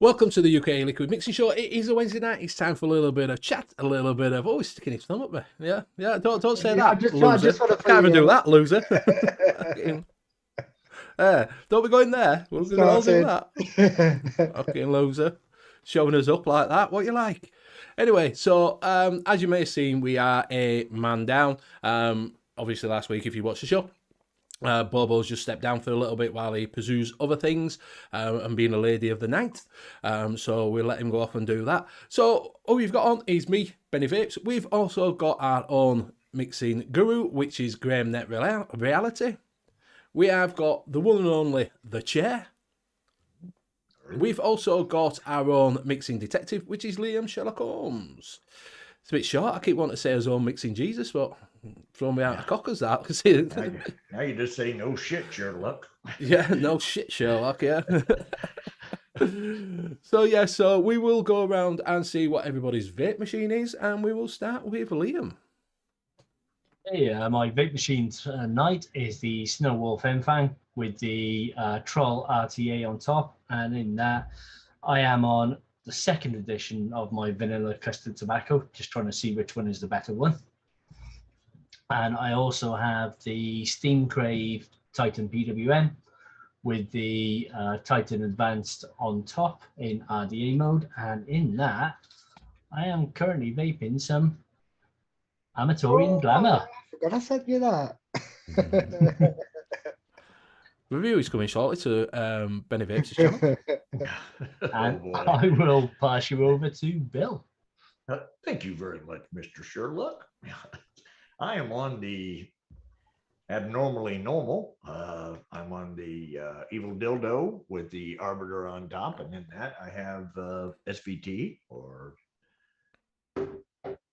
Welcome to the U.K.E-Liquid Mixing Show. It is a Wednesday night. It's time for a little bit of chat, a little bit of he's sticking his thumb up there. Yeah. Don't say that, I just loser. want to Can't even do that, loser. Don't be going there. We're going to all do that. Fucking loser, showing us up like that. What you like? Anyway, so as you may have seen, we are a man down. Obviously, last week, if you watched the show, Bobo's just stepped down for a little bit while he pursues other things and being a lady of the night. So we'll let him go off and do that. So all we've got on is me, Benny Vapes. We've also got our own mixing guru, which is Graham Net Reality. We have got the one and only The Chair. We've also got our own mixing detective, which is Liam Sherlock Holmes. It's a bit short. I keep wanting to say his own mixing Jesus, but throw me out of cockers that. Now you just say no shit, Sherlock. Yeah, no shit, Sherlock, yeah. So we will go around and see what everybody's vape machine is, and we will start with Liam. Hey, my vape machine tonight is the Snow Wolf Enfang with the Troll RTA on top, and in that I am on the second edition of my vanilla custard tobacco, just trying to see which one is the better one. And I also have the Steam Crave Titan PWM with the Titan Advanced on top in RDA mode, and in that I am currently vaping some Amatorian Glamour. I forgot I sent you that. Review is coming shortly to Benny Vapes' channel. And I will pass you over to Bill. Thank you very much, Mr. Sherlock. I am on the abnormally normal. I'm on the evil dildo with the arbiter on top, and in that I have SVT or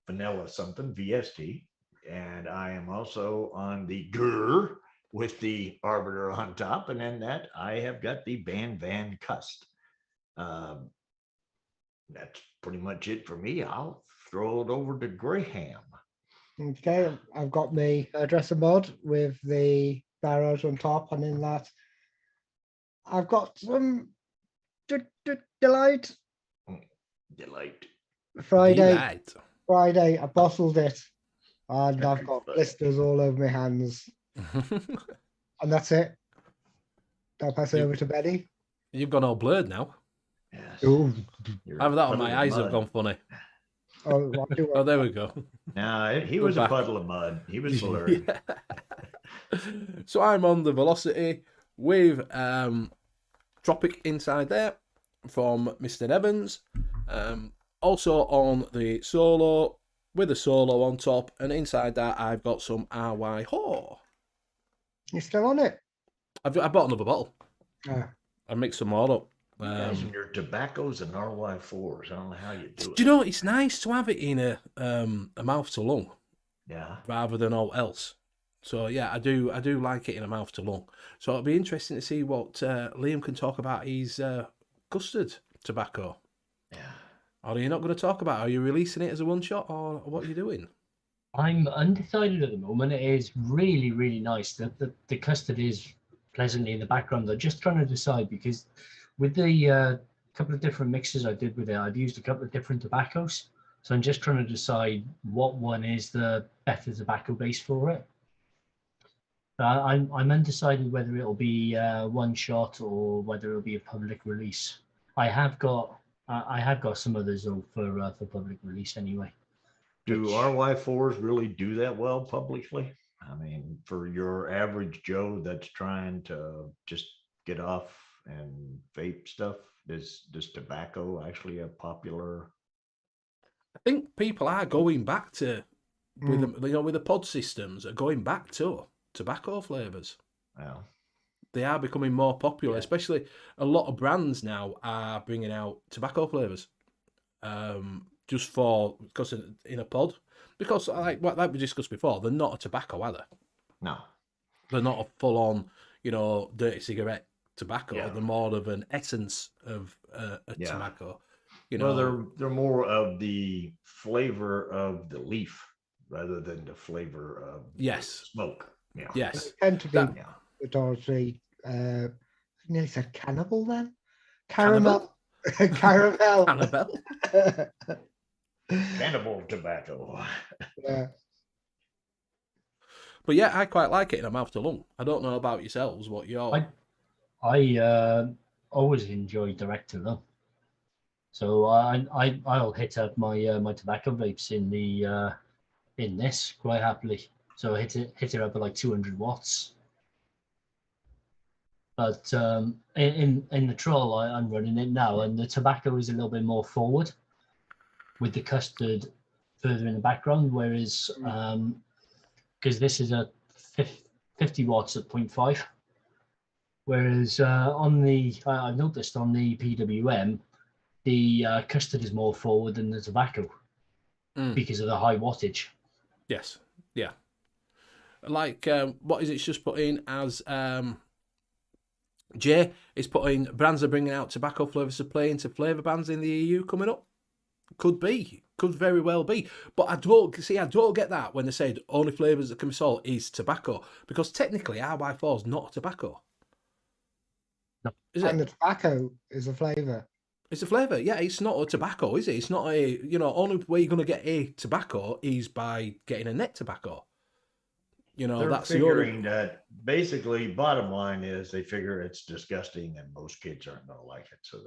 vanilla something, VST, and I am also on the GUR with the arbiter on top, and in that I have got the Van Cust. That's pretty much it for me. I'll throw it over to Graham. Okay, I've got my dresser mod with the barrows on top, and in that I've got some Delight. Delight. Friday, I bottled it, and I've got blisters all over my hands. And that's it. I'll pass it over to Benny. You've gone all blurred now. Yes. Either that or my eyes have gone funny. Oh, there we go. No, he was a puddle of mud. He was blurred. Yeah. So I'm on the Velocity with Tropic inside there from Mr. Evans. Also on the Solo with a Solo on top, and inside that I've got some RY Ho. You still on it? I bought another bottle. Oh. I mixed some more up. You guys and your tobaccos and RY4s. I don't know how you do it. Do you know, it's nice to have it in a mouth to lung, rather than all else. So yeah, I do like it in a mouth to lung. So it'll be interesting to see what Liam can talk about his custard tobacco. Yeah. Or are you not going to talk about it? Are you releasing it as a one shot, or what are you doing? I'm undecided at the moment. It is really, really nice. The custard is pleasantly in the background. I'm just trying to decide, because with the couple of different mixes I did with it, I've used a couple of different tobaccos. So I'm just trying to decide what one is the better tobacco base for it. I'm undecided whether it'll be one shot or whether it'll be a public release. I have got some others though for public release anyway. Do RY4s really do that well publicly? I mean, for your average Joe that's trying to just get off and vape stuff, is tobacco actually a popular? I think people are going back to with the pod systems are going back to tobacco flavors. Well, they are becoming more popular, especially a lot of brands now are bringing out tobacco flavors. Just because in a pod, because like we discussed before, they're not a tobacco, are they? No, they're not a full on, dirty cigarette tobacco. Yeah. They're more of an essence of a tobacco. Well, they're more of the flavor of the leaf rather than the flavor of the smoke. Yeah. Yes. They tend to be towards the nearly said cannibal then. Caramel. Caramel. Annabelle. Cannibal tobacco. Yeah. But yeah, I quite like it in a mouth to lung. I don't know about yourselves, what you're... I always enjoy direct to lung. So I'll hit up my my tobacco vapes in this quite happily. So I hit it up at like 200 watts. But in the Troll, I'm running it now, and the tobacco is a little bit more forward, with the custard further in the background. Whereas because this is a 50 watts at 0.5, whereas on the I've noticed on the PWM, the custard is more forward than the tobacco because of the high wattage. Yes, yeah. Like, what is it just put in as... Jay is putting... Brands are bringing out tobacco flavours to play into flavour bans in the EU coming up. Could be. Could very well be. But I don't get that when they say the only flavours that can be sold is tobacco. Because technically, RY4 is not a tobacco. No. Is it? And the tobacco is a flavour. It's a flavour. Yeah, it's not a tobacco, is it? It's not a... only way you're going to get a tobacco is by getting a net tobacco. They're that's figuring that basically bottom line is they figure it's disgusting and most kids aren't going to like it. So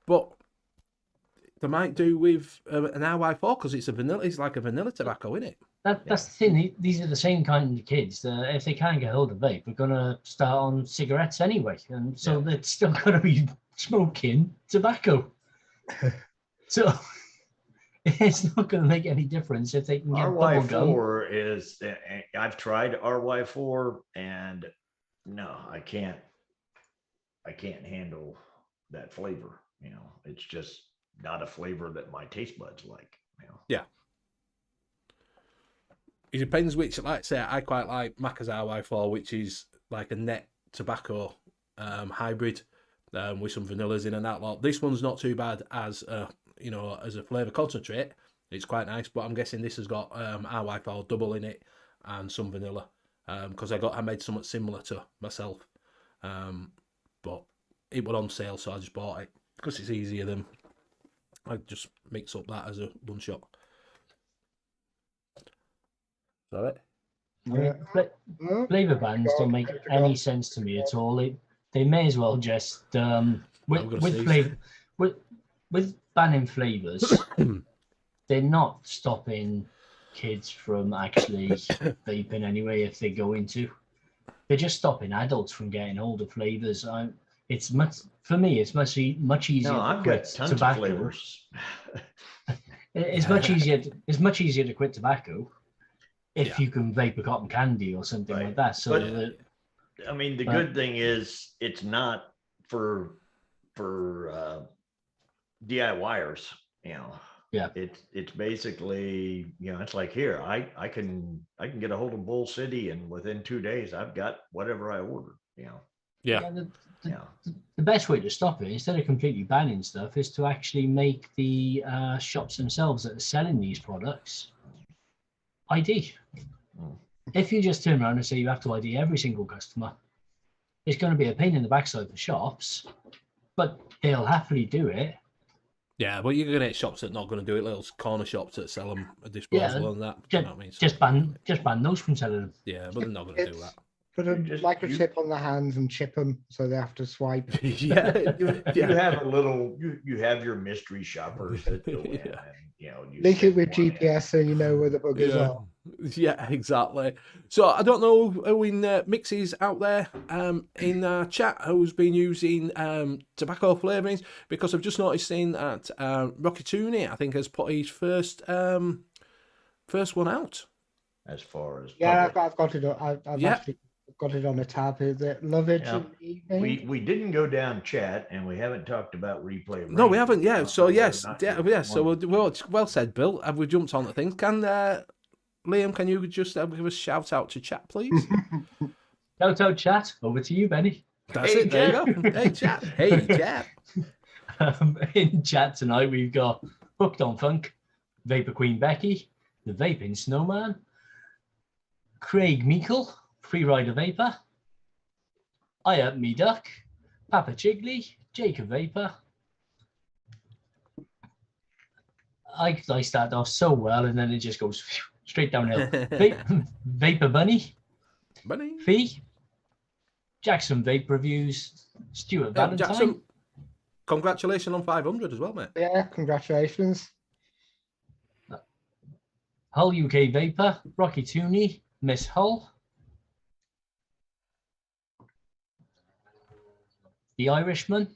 But they might do with an RY4 because it's like a vanilla tobacco, isn't it? That's the thing. These are the same kind of kids that if they can't get hold of vape, are going to start on cigarettes anyway. And so they're still going to be smoking tobacco. So it's not going to make any difference if they can get RY4 is, I've tried RY4 and no, I can't handle that flavor. It's just not a flavor that my taste buds like. Yeah. It depends which, like I say, I quite like Macca's RY4, which is like a net tobacco hybrid with some vanillas in and that lot. This one's not too bad as as a flavour concentrate. It's quite nice, but I'm guessing this has got RY4 double in it and some vanilla because I made something similar to myself, but it was on sale, so I just bought it because it's easier than I just mix up that as a one shot. Is that it? Yeah. Flavour bans don't make any sense to me at all. They may as well just with banning flavours, they're not stopping kids from actually vaping anyway if they go into. They're just stopping adults from getting hold of flavours. It's much easier. No, I've got tons of flavors. It's much easier to quit tobacco if you can vape a cotton candy or something like that. So the good thing is it's not for DIYers. Yeah. It's basically it's like here I can get a hold of Bull City and within 2 days I've got whatever I ordered. The best way to stop it, instead of completely banning stuff, is to actually make the shops themselves that are selling these products ID. If you just turn around and say you have to ID every single customer, it's going to be a pain in the backside for shops, but they'll happily do it. Yeah, but you're going to get shops that are not going to do it, little corner shops that sell them a disposable and that. Just, you know what I mean? Just ban those from selling them. Yeah, but they're not going to do that. Put a microchip on the hands and chip them so they have to swipe. You have a little. You have your mystery shoppers that go in and link it with GPS so you know where the buggers are. Yeah, exactly. So I don't know who in Mixes out there in chat who's been using tobacco flavourings, because I've just noticed that Rocky Tooney, I think, has put his first one out. As far as I've got it. I've actually got it on a tab. Is it Love It in the Evening? We didn't go down chat and we haven't talked about replay. No, we haven't. Yeah. So yes. So well said, Bill. Have we jumped on the things? Can Liam? Can you just give a shout out to chat, please? Shout out chat. Over to you, Benny. That's it. There you go. Hey chat. Hey chat. In chat tonight we've got Hooked on Funk, Vapor Queen Becky, the Vaping Snowman, Craig Meikle, Freerider Vapor, I Up Me Duck, Papa Chigley, Jacob Vapor. I started off so well, and then it just goes straight downhill. Vapor Bunny. Fee. Jackson Vape Reviews. Stuart Valentine. Jackson, congratulations on 500 as well, mate. Yeah, congratulations. Hull UK Vapor. Rocky Tooney. Miss Hull. The Irishman.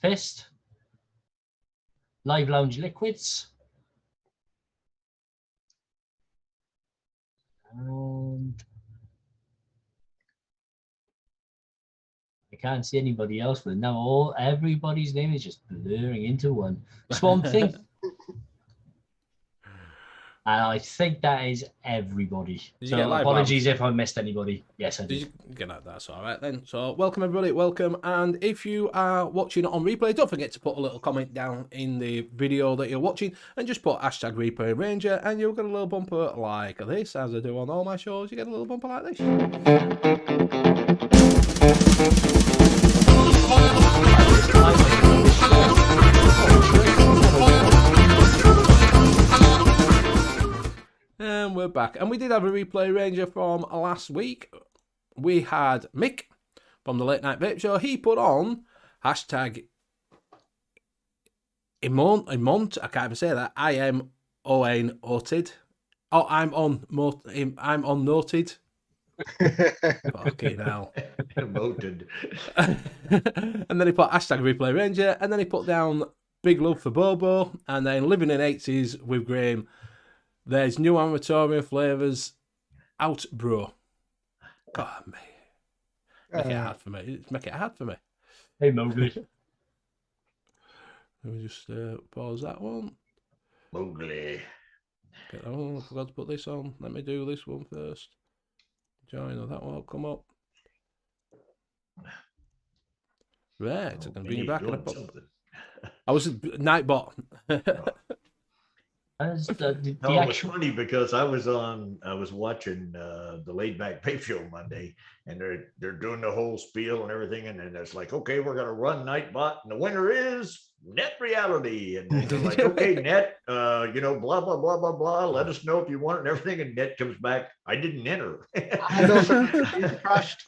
Fist. Live Lounge Liquids. And I can't see anybody else, but now everybody's name is just blurring into one. Swamp Thing. And I think that is everybody. So apologies if I missed anybody. Yes, I did. That's all right then. So welcome everybody, welcome. And if you are watching it on replay, don't forget to put a little comment down in the video that you're watching and just put hashtag Replay Ranger and you'll get a little bumper like this, as I do on all my shows. You get a little bumper like this. And we're back. And we did have a Replay Ranger from last week. We had Mick from the Late Night Vape Show. He put on hashtag Imont. I can't even say that. I am on noted. Oh, I'm on noted. Fucking hell. Emoted. And then he put hashtag Replay Ranger. And then he put down big love for Bobo. And then living in 80s with Graham. There's new amatorium flavours out, bro. God, mate. Make it hard for me. Make it hard for me. Hey, Mowgli. Let me just pause that one. Mowgli. Get that one. I forgot to put this on. Let me do this one first. Join, or that one will come up. Right, I'm going to bring you back. I was Nightbot. It was funny because I was watching the Laid Back Vape Show Monday, and they're doing the whole spiel and everything, and then it's like, okay, we're gonna run Nightbot, and the winner is Net Reality, and they're like, okay, Net, blah blah blah blah blah. Let us know if you want it and everything, and Net comes back, I didn't enter. I know, crashed.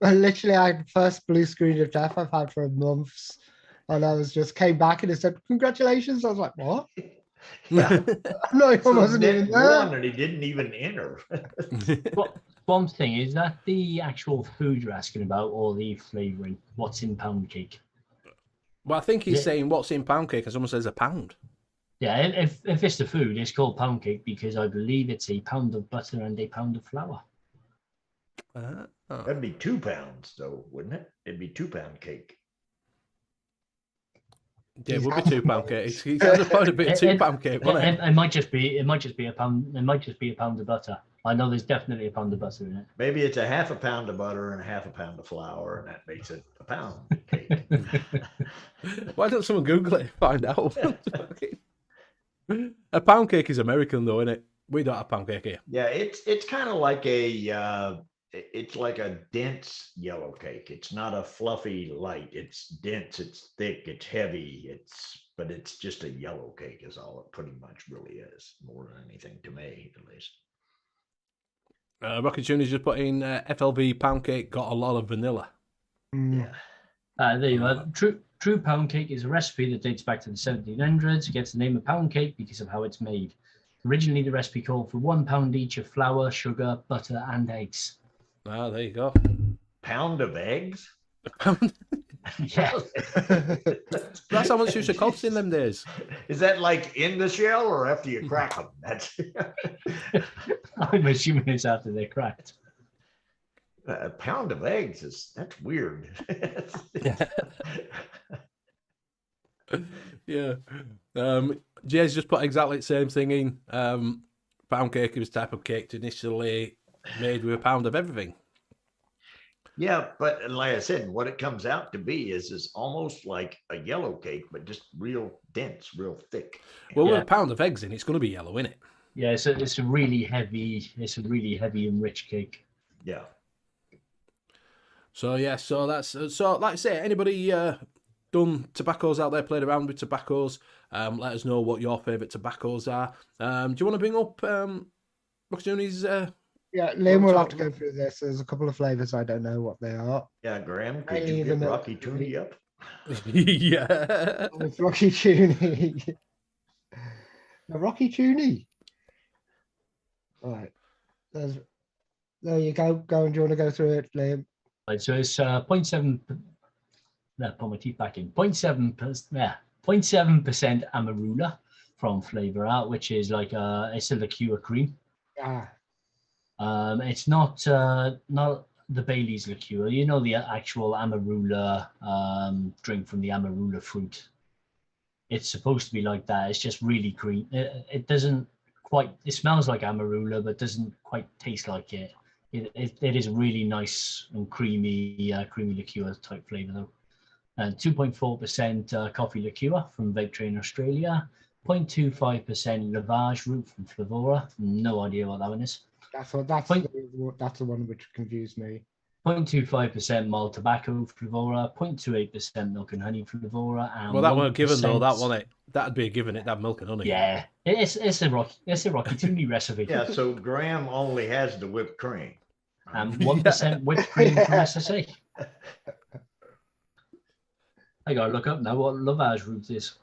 Literally, I had the first blue screen of death I've had for months, and I came back and it said congratulations. I was like, what? Yeah. No, he wasn't even there. And he didn't even enter. One thing, is that the actual food you're asking about or the flavouring? What's in pound cake? Well, I think he's saying what's in pound cake and someone says a pound. Yeah, if it's the food, it's called pound cake because I believe it's a pound of butter and a pound of flour. That'd be 2 pounds though, wouldn't it? It'd be 2 pound cake. Yeah, it would be 2 pound cake. He has a bit of 2 pound cake, wouldn't it? It might just be a pound. It might just be a pound of butter. I know there's definitely a pound of butter in it. Maybe it's a half a pound of butter and a half a pound of flour, and that makes it a pound cake. Why don't someone Google it and find out? A pound cake is American, though, isn't it? We don't have pound cake here. Yeah, it's kind of like it's like a dense yellow cake. It's not a fluffy light. It's dense. It's thick. It's heavy. But it's just a yellow cake is all it pretty much really is, more than anything to me, at least. Rocket Junior's just put in FLV pound cake got a lot of vanilla. Yeah. There you are. True pound cake is a recipe that dates back to the 1700s. It gets the name of pound cake because of how it's made. Originally, the recipe called for 1 pound each of flour, sugar, butter, and eggs. Ah, there you go. Pound of eggs? Yeah. That's how much used to cost in them days. Is that like in the shell or after you crack them? That's. I'm assuming it's after they're cracked. A pound of eggs that's weird. Yeah. Jay's just put exactly the same thing in. Pound cake was type of cake initially made with a pound of everything. Yeah, but like I said, what it comes out to be is almost like a yellow cake, but just real dense, real thick. Well, with a pound of eggs in, it's going to be yellow, isn't it? Yeah, so it's a really heavy and rich cake. Yeah. So yeah, so that's so like I say, anybody done tobaccos out there, played around with tobaccos, let us know what your favourite tobaccos are. Do you want to bring up Rockstuni's Yeah, Liam will have to go through this. There's a couple of flavours I don't know what they are. Yeah, Graham, could Mainly you the get milk Rocky tea. Tooney up? Yeah. It's Rocky Tooney. Rocky Tooney. Right. There you go. Go and do you want to go through it, Liam? Right, so it's 0.7. No, put my teeth back in. 0.7%. Yeah, 0.7% Amarula from Flavor Out, which is like it's a liqueur cream. Ah. It's not the Bailey's liqueur. You know, the actual Amarula drink from the Amarula fruit. It's supposed to be like that. It's just really cream. It doesn't quite. It smells like Amarula, but doesn't quite taste like it. It is really nice and creamy, creamy liqueur type flavor though. And 2.4% coffee liqueur from Vape Train Australia. 0.25% Lavage root from Flavora. No idea what that one is. That's the one which confused me. 0.25% mild tobacco Flavora. 0.28% milk and honey Flavora. And Well, that one given 1%... though. That one, that'd be a given. It that milk and honey. Yeah, it's a Rocky Tooney recipe. Yeah, so Graham only has the whipped cream. And 1% whipped cream from SSA. I gotta look up now what Lavage root is.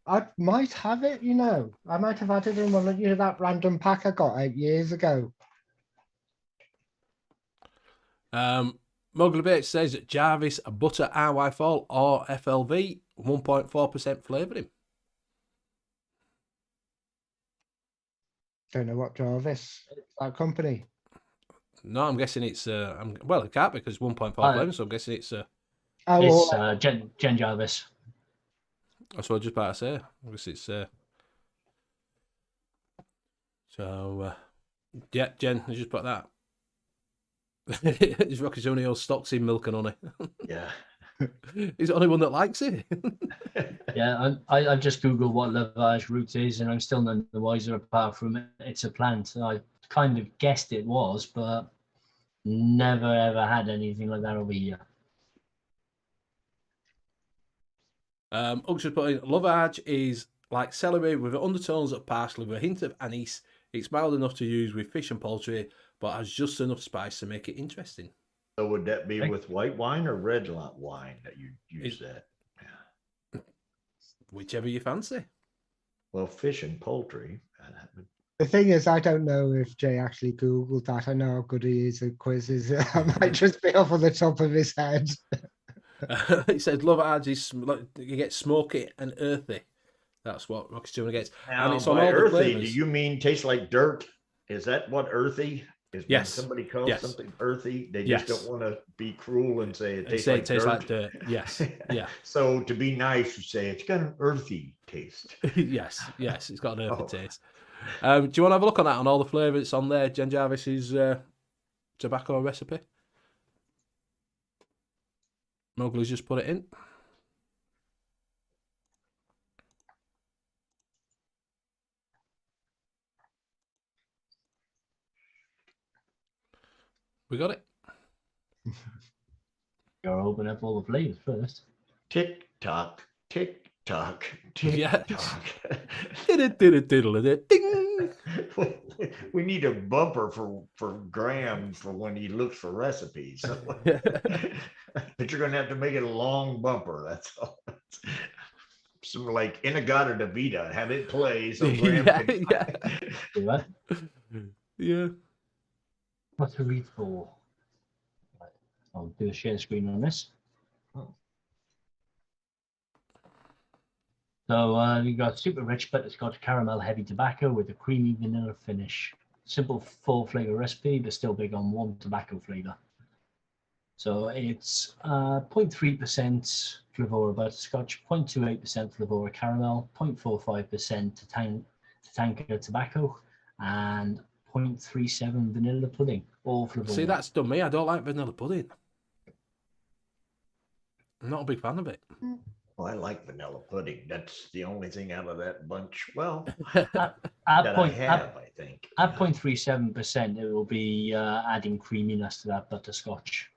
I might have it, you know. I might have had it in one of that random pack I got 8 years ago. Mowgli Bates says that Jarvis a butter RY Fall or FLV 1.4% flavouring. Don't know what Jarvis. That company. No, I'm guessing it's well, it can't because 1.4 flavouring, so I'm guessing it's it's Jen Jarvis. That's what I was just about to say. I guess it's so yeah, Jen, I just put that. He's Rocky Junior stocks in milk and honey. Yeah. He's the only one that likes it. Yeah, I just Googled what Lavage root is, and I'm still none the wiser apart from it's a plant. I kind of guessed it was, but never ever had anything like that over here. Uggs just put in, Lavage is like celery with undertones of parsley with a hint of anise. It's mild enough to use with fish and poultry, but has just enough spice to make it interesting. So would that be with white wine or red wine that you use that? Yeah. Whichever you fancy. Well, fish and poultry. The thing is, I don't know if Jay actually Googled that. I know how good he is at quizzes. I might just be off on the top of his head. He said Lavage is you get smoky and earthy. That's what Rocky Junior gets. Now, and it's on all earthy, the flavors. do you mean tastes like dirt? Is that what earthy is? Yes. When somebody calls something earthy, they Yes. just don't want to be cruel and say it tastes say like it tastes dirt. like dirt. Yes. Yeah. So to be nice, you say it's got an earthy taste. Yes. It's got an earthy taste. Do you want to have a look on that on all the flavours? It's on there. Jen Jarvis's tobacco recipe. Mowgli's just put it in. We got it. You're open up all the flavors first. Tick tock, tick tock, tick tock. Ding. We need a bumper for Graham for when he looks for recipes. But you're gonna have to make it a long bumper. That's all. Some like Inagata Davida, have it play so Graham can... Do that. Yeah. What to read for? Right. I'll do a share screen on this. So you got super rich butterscotch caramel heavy tobacco with a creamy vanilla finish. Simple 4 flavor recipe, but still big on 1 tobacco flavor. So it's 0.3% Flavora butterscotch, 0.28% Flavora caramel, 0.45% Tatanka tobacco, and 0.37 vanilla pudding. All Flavora. See, that's done me. I don't like vanilla pudding. I'm not a big fan of it. Well, I like vanilla pudding. That's the only thing out of that bunch. Well, at I think. At 0.37%, it will be adding creaminess to that butterscotch.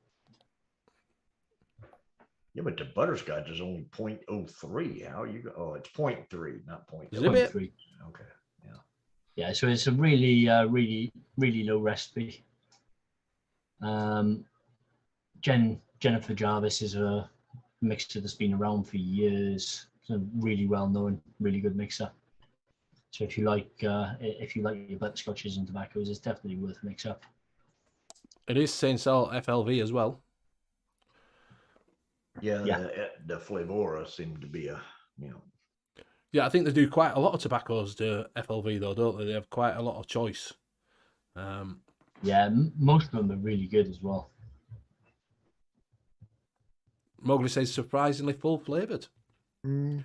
Yeah, but the butterscotch is only 0.03. How you go? Oh, it's 0.3, not 0.03. Is it a bit? Okay. Yeah. Yeah, so it's a really, really low recipe. Jennifer Jarvis is a mixer that's been around for years. It's a really well-known, really good mixer. So if you like your butterscotches and tobaccos, it's definitely worth a mix up. It is Saint Salt FLV as well. Yeah. The Flavora seemed to be a, Yeah, I think they do quite a lot of tobaccos to FLV though, don't they? They have quite a lot of choice. Yeah, most of them are really good as well. Mowgli says surprisingly full flavoured. Mm.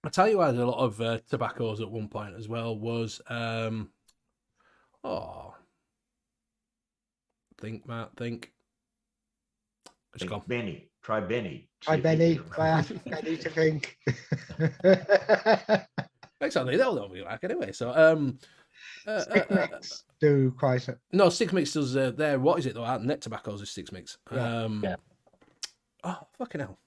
I tell you, I had a lot of tobaccos at one point as well. Was think It's gone. Benny. Try Benny. Try Benny. I need to think. Exactly, they'll be like anyway. So Stick mix do quite. No, Six Mix does there. What is it though? Net Tobaccos is Six Mix. Yeah. Oh fucking hell!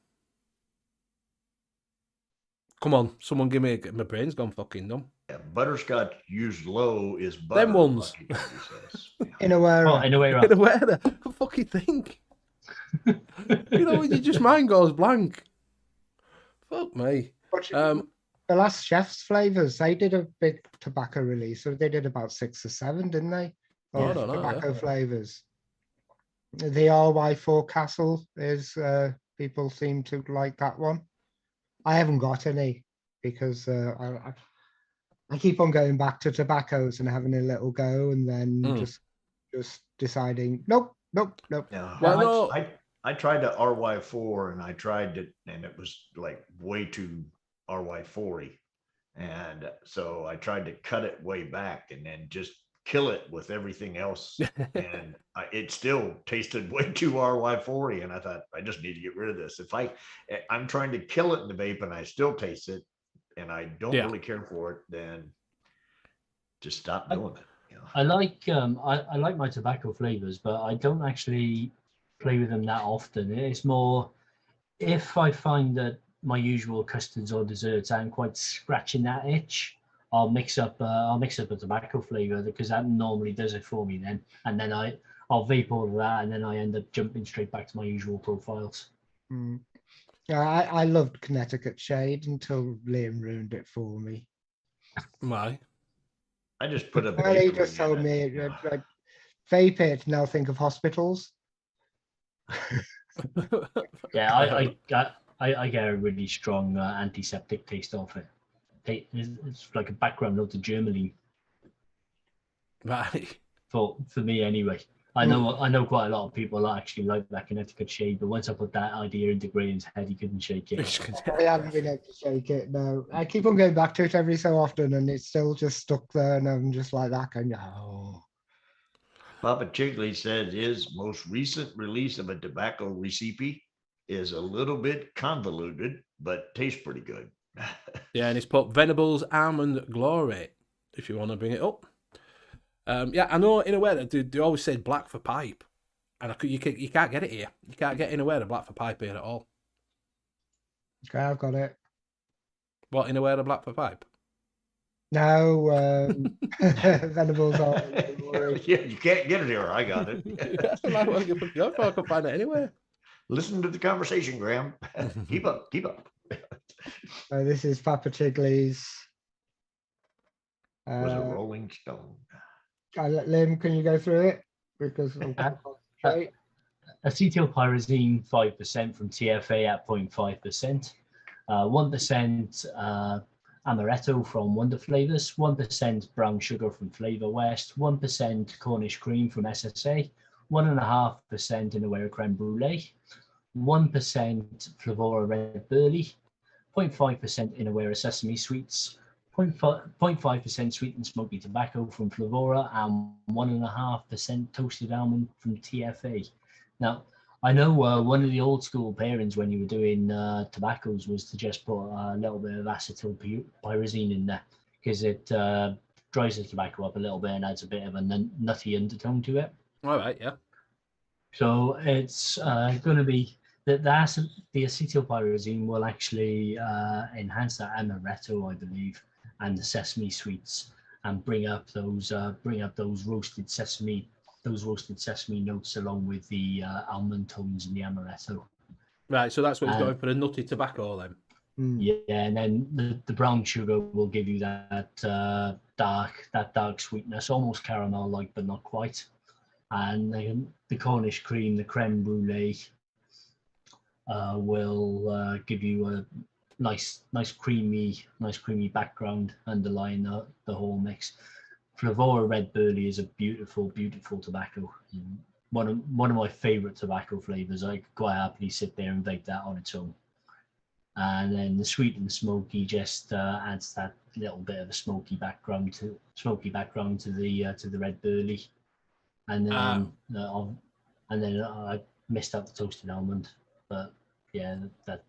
Come on, someone give me my brain's gone fucking numb. Yeah, butterscotch used low is butter. Them ones. In a way. Oh, in a way, right. In a way, I fucking think. You know, you just mind goes blank. Fuck me. The last Chef's Flavors, they did a big tobacco release, so they did about 6 or 7, didn't they? I don't know, Tobacco flavors. The RY4 Castle is people seem to like that one. I haven't got any because I keep on going back to tobaccos and having a little go, and then just deciding nope. Yeah. Well, no. I tried the RY4 and I tried it, and it was like way too RY40, and so I tried to cut it way back and then just kill it with everything else, and it still tasted way too RY40, and I thought I just need to get rid of this. If I'm trying to kill it in the vape and I still taste it and I don't really care for it, then just stop doing it. You know? I like my tobacco flavors, but I don't actually play with them that often. It's more if I find that my usual custards or desserts aren't quite scratching that itch, I'll mix up a tobacco flavor, because that normally does it for me then, and then I'll vape all of that, and then I end up jumping straight back to my usual profiles. Yeah, I loved Connecticut Shade until Liam ruined it for me. Why? I just put a Well, he just told me like, vape it, now think of hospitals. Yeah, I get a really strong antiseptic taste off it. It's like a background note to Germany. Right. For me anyway. I know quite a lot of people actually like that Connecticut Shade, but once I put that idea into Graham's head, he couldn't shake it. I haven't been able to shake it, no. I keep on going back to it every so often, and it's still just stuck there, and I'm just like that, going, oh. Papa Chigley said his most recent release of a tobacco recipe is a little bit convoluted, but tastes pretty good. Yeah, and it's put Venables Almond Glory, if you want to bring it up. Yeah, I know in a way that they always say black for pipe, and you can't get it here. You can't get in a way the black for pipe here at all. Okay, I've got it. What, in a way the black for pipe? No, Venables Almond Glory. Yeah, you can't get it here. I got it. I can find it anywhere. Listen to the conversation, Graham. Keep up. This is Papa Chigley's. Was a Rolling Stone. Lim, can you go through it? Because Acetylpyrazine 5% from TFA at 0.5%, 1% amaretto from Wonder Flavors, 1% brown sugar from Flavor West, 1% Cornish cream from SSA, 1.5% in Aware creme brulee, 1% Flavora red burley, 0.5% in Aware sesame sweets, 0.5% sweet and smoky tobacco from Flavora, and 1.5% toasted almond from TFA. Now, I know one of the old school pairings when you were doing tobaccos was to just put a little bit of acetylpyrazine in there, because it dries the tobacco up a little bit and adds a bit of a nutty undertone to it. All right, yeah. So it's going to be the acetylpyrazine will actually enhance that amaretto, I believe, and the sesame sweets, and bring up those roasted sesame notes along with the almond tones and the amaretto. Right, so that's what he's going for, a nutty tobacco then. Yeah, and then the brown sugar will give you that dark sweetness, almost caramel-like, but not quite. And then the Cornish cream, the creme brulee, will give you a nice creamy background underlying the whole mix. Flavora Red Burley is a beautiful tobacco. One of my favorite tobacco flavors. I could quite happily sit there and vape that on its own. And then the sweet and smoky just adds that little bit of a smoky background to the Red Burley. And then I missed out the toasted almond, but yeah, that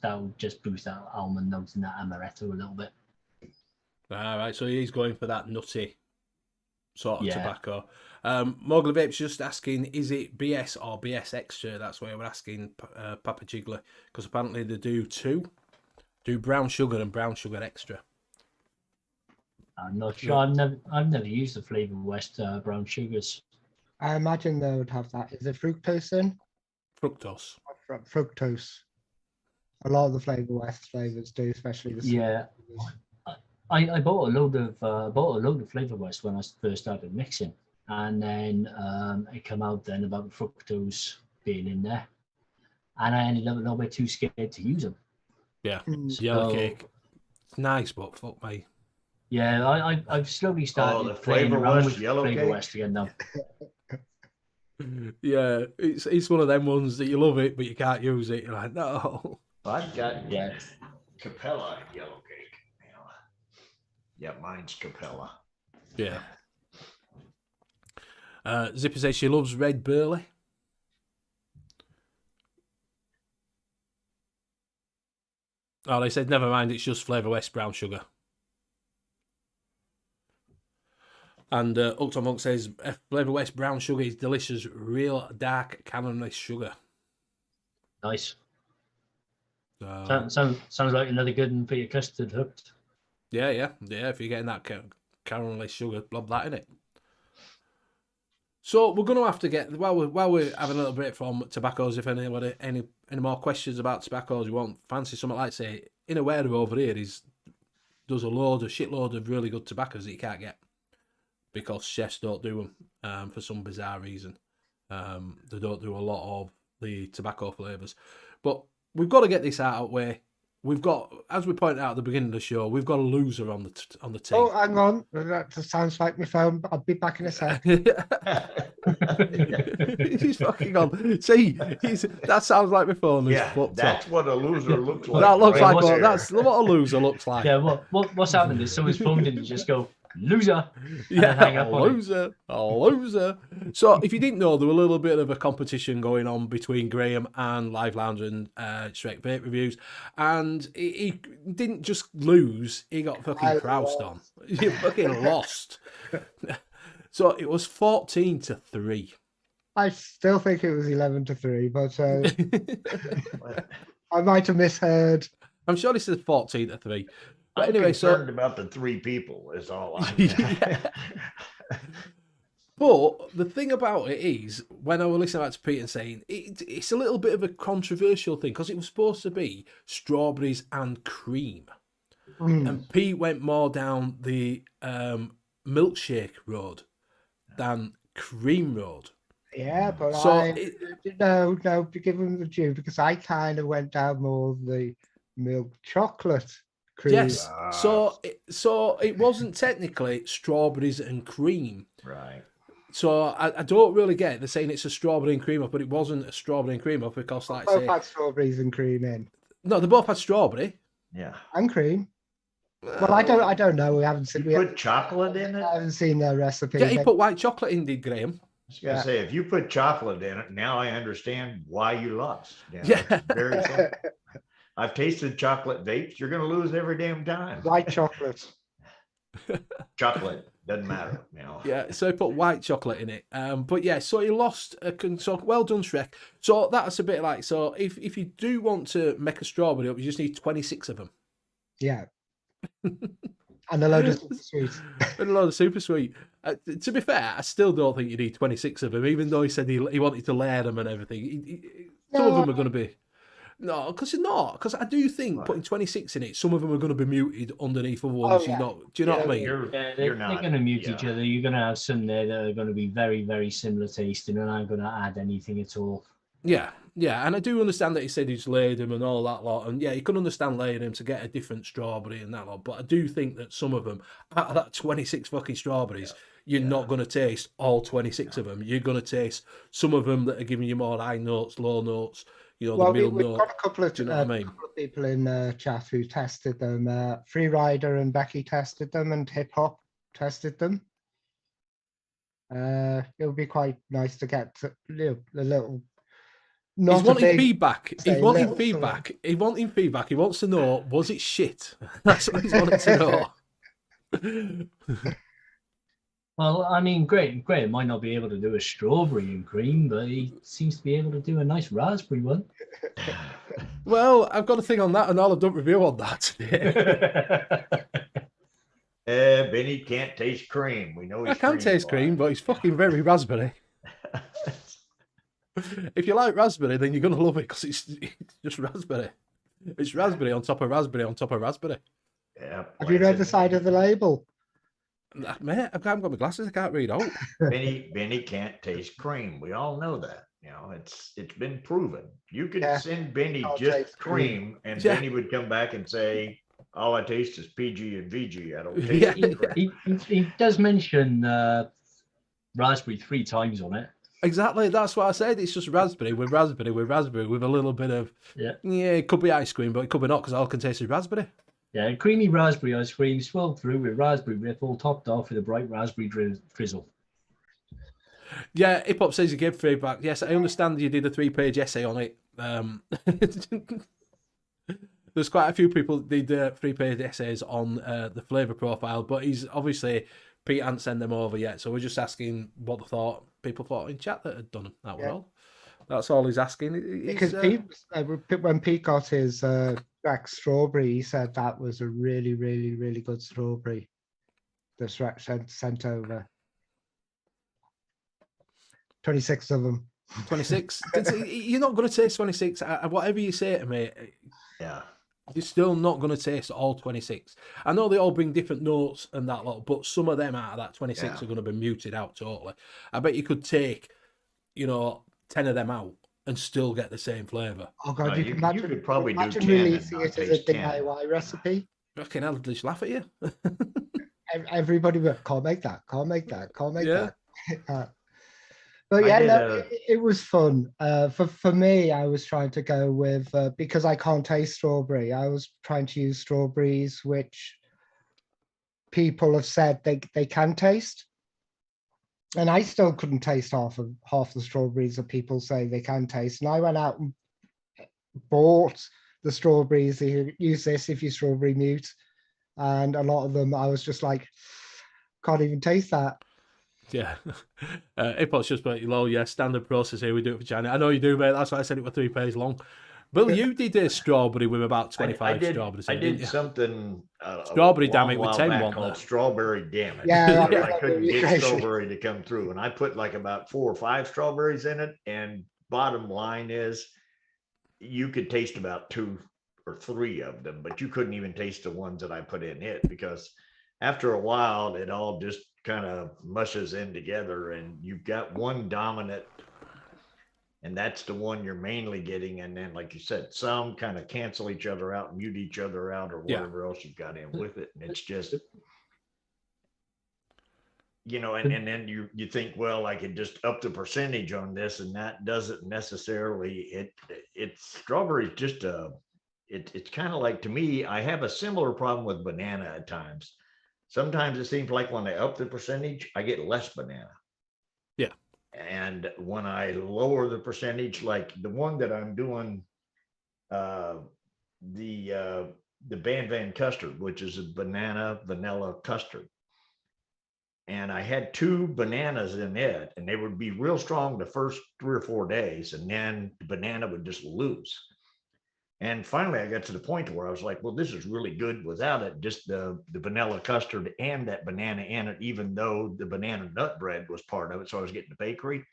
will just boost that almond note and that amaretto a little bit. All right, so he's going for that nutty sort of tobacco. Mowgli Vape's just asking, is it BS or BS Extra? That's why we're asking Papa Jiggly, because apparently they do brown sugar and brown sugar extra. I'm not sure. I've never used the Flavor West brown sugars. I imagine they would have that. Is it fructose in? Fructose. Fructose. A lot of the Flavor West flavors do, especially the yeah. I bought a load of Flavor West when I first started mixing, and then it came out then about the fructose being in there, and I ended up a little bit too scared to use them. Yeah, yellow cake, nice, but fuck me. Yeah, I've slowly started playing around with Flavor West again now. Yeah, it's one of them ones that you love it, but you can't use it. You're like, no. I've got Capella yellow cake. Yeah, mine's Capella. Yeah. Zipper says she loves Red Burley. Oh, they said, never mind, it's just Flavor West brown sugar. And Upton Monk says, Flavor West brown sugar is delicious, real dark caramelized sugar. Nice. Sounds like another good one for your custard hooked. Yeah. If you're getting that caramelized sugar, blob that in it. So we're going to have to get, while we're having a little break from tobaccos, if anybody any more questions about tobaccos you want, fancy something like, say, in a warehouse over here does a shitload of really good tobaccos that you can't get because chefs don't do them for some bizarre reason. They don't do a lot of the tobacco flavours. But we've got to get this out of the way. We've got, as we pointed out at the beginning of the show, we've got a loser on the team. Oh, hang on. That sounds like my phone. I'll be back in a sec. He's fucking on. See, that sounds like my phone. Yeah, that's what a loser looks like. That looks like that's what a loser looks like. Yeah, what's happened is someone's phone didn't just go, loser. Yeah, a loser. So if you didn't know, there was a little bit of a competition going on between Graham and Live Lounge and Straight Vape Reviews, and he didn't just lose, he got fucking croused on. He fucking lost. So it was 14-3. I still think it was 11-3, but I might have misheard. I'm sure he said 14-3. But I'm anyway, concerned about the three people is all I But the thing about it is, when I was listening back to Pete and saying, it's a little bit of a controversial thing because it was supposed to be strawberries and cream. And Pete went more down the milkshake road than cream road. Yeah, but so no, give him the due because I kind of went down more the milk chocolate. Cream. Yes, so it wasn't technically strawberries and cream. Right. So I don't really get it. They're saying it's a strawberry and cream up, but it wasn't a strawberry and cream up because, like I say, both had strawberries and cream in. No, they both had strawberry. Yeah. And cream. Well, I don't know. We haven't seen. You put chocolate in it. I haven't seen their recipe. Yeah, he put white chocolate in, did Graham? I was gonna say, if you put chocolate in it, now I understand why you lost. Yeah. Very simple. I've tasted chocolate vapes. You're going to lose every damn time. White chocolate. chocolate, doesn't matter, Yeah, so he put white chocolate in it. But yeah, so he lost so well done, Shrek. So that's a bit like, so if you do want to make a strawberry up, you just need 26 of them. Yeah. And a load of super sweets. And a lot of super sweet. To be fair, I still don't think you need 26 of them, even though he said he wanted to layer them and everything. Some of them are going to be... No, because you're not. Because I do think putting 26 in it, some of them are going to be muted underneath other ones. Yeah. Do you know what I mean? They're going to mute each other. You're going to have some there that are going to be very, very similar tasting and aren't going to add anything at all. Yeah, and I do understand that he said he's laid them and all that lot, and yeah, you can understand laying them to get a different strawberry and that lot, but I do think that some of them, out of that 26 fucking strawberries, you're not going to taste all 26 of them. You're going to taste some of them that are giving you more high notes, low notes, the middle we've note. got a couple of, do you know what I mean? couple of people in chat who tested them. Freerider and Becky tested them, and Hip Hop tested them. It would be quite nice to get a little... He's wanting feedback. He's wanting feedback. He wants to know, was it shit? That's what he's wanting to know. Well, I mean, Graham might not be able to do a strawberry and cream, but he seems to be able to do a nice raspberry one. Well, I've got a thing on that, and I'll have done a review on that today. Benny can't taste cream. We know he's I can taste cream, but it's fucking very raspberry. If you like raspberry, then you're going to love it because it's just raspberry. It's raspberry on top of raspberry on top of raspberry. Yeah. Have you read the side of the label? Mate, I haven't got my glasses. I can't read out. Benny can't taste cream. We all know that. It's been proven. You could send Benny just cream, and Benny would come back and say, "All I taste is PG and VG. I don't taste." He does mention raspberry 3 times on it. Exactly, that's what I said. It's just raspberry with raspberry with raspberry with a little bit of it could be ice cream, but it could be not because all I can taste is raspberry. Yeah, creamy raspberry ice cream swirled through with raspberry ripple, topped off with a bright raspberry drizzle. Yeah, Hip Hop says you gave feedback. Yes, I understand you did a 3-page essay on it. There's quite a few people did 3-page essays on the flavour profile, but he's obviously Pete hadn't sent them over yet, so we're just asking what people thought in chat that had done them. That was all. That's all he's asking. Because when Pete got his black strawberry, he said that was a really, really, really good strawberry that's sent over. 26 of them. 26? You're not going to taste 26. Whatever you say to me, you're still not going to taste all 26. I know they all bring different notes and that lot, but some of them out of that 26 are going to be muted out totally. I bet you could take, 10 of them out and still get the same flavour. Oh God, you could probably do 10 releasing and it as a DIY recipe. Fucking I'll just laugh at you. Everybody will, can't make that. But yeah, it was fun. For me, I was trying to go with, because I can't taste strawberry, I was trying to use strawberries which people have said they can taste. And I still couldn't taste half the strawberries that people say they can taste. And I went out and bought the strawberries. You use this if you strawberry mute. And a lot of them, I was just like, can't even taste that. Yeah. Hip Hop's just like, standard process here. We do it for China. I know you do, mate. That's why I said it was 3 pages long. Bill, you did a strawberry with about 25 strawberries. I did something. Strawberry damn it with 10 one called Strawberry Damn It. Yeah, I couldn't get strawberry to come through, and I put like about 4 or 5 strawberries in it. And bottom line is, you could taste about 2 or 3 of them, but you couldn't even taste the ones that I put in it, because after a while, it all just kind of mushes in together, and you've got one dominant. And that's the one you're mainly getting. And then, like you said, some kind of cancel each other out, mute each other out, or whatever else you've got in with it. And it's just, and then you think, well, I could just up the percentage on this, and that doesn't necessarily, it's strawberry, just it's kind of like, to me, I have a similar problem with banana at times. Sometimes it seems like when I up the percentage, I get less banana. Yeah. And when I lower the percentage, like the one that I'm doing, the the Van Van custard, which is a banana vanilla custard. And I had 2 bananas in it, and they would be real strong the first 3 or 4 days, and then the banana would just lose. And finally, I got to the point where I was like, well, this is really good without it, just the vanilla custard and that banana in it, even though the banana nut bread was part of it. So I was getting the bakery.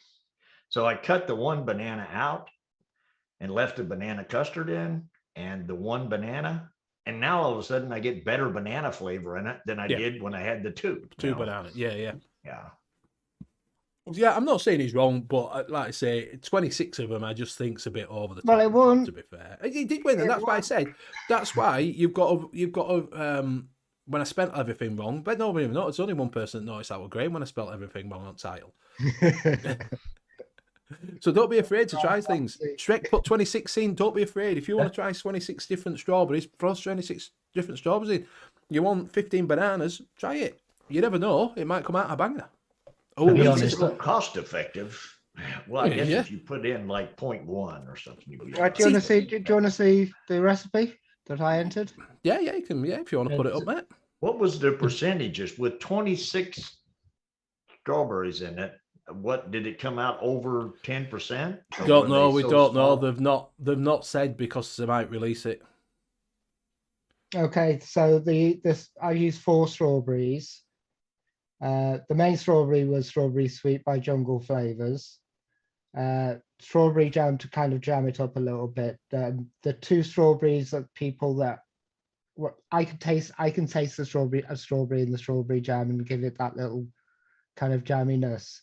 So I cut the 1 banana out and left the banana custard in and the 1 banana. And now all of a sudden I get better banana flavor in it than I did when I had the 2. 2 bananas. Yeah. Yeah, I'm not saying he's wrong, but like I say, 26 of them I just think's a bit over the top. Well, it won. To be fair, he did win, and that's why I said. That's why you've got to. When I spelt everything wrong, but nobody even noticed. Only one person that noticed that was Graham when I spelt everything wrong on title. So don't be afraid to try things. Shrek put 26 in. Don't be afraid. If you want to try 26 different strawberries, throw 26 different strawberries in. You want 15 bananas? Try it. You never know. It might come out a banger. Oh, it's cost effective. Well, I guess if you put in like 0.1 or something. Do you want to see the recipe that I entered? Yeah, you can. Yeah, if you want to put it up, mate. What was the percentages with 26 strawberries in it? What did it come out over 10%? Don't know. We don't know. They've not said because they might release it. Okay, so I used 4 strawberries. The main strawberry was Strawberry Sweet by Jungle Flavors. Strawberry jam to kind of jam it up a little bit. The 2 strawberries that people that I can taste the strawberry in the strawberry jam and give it that little kind of jamminess.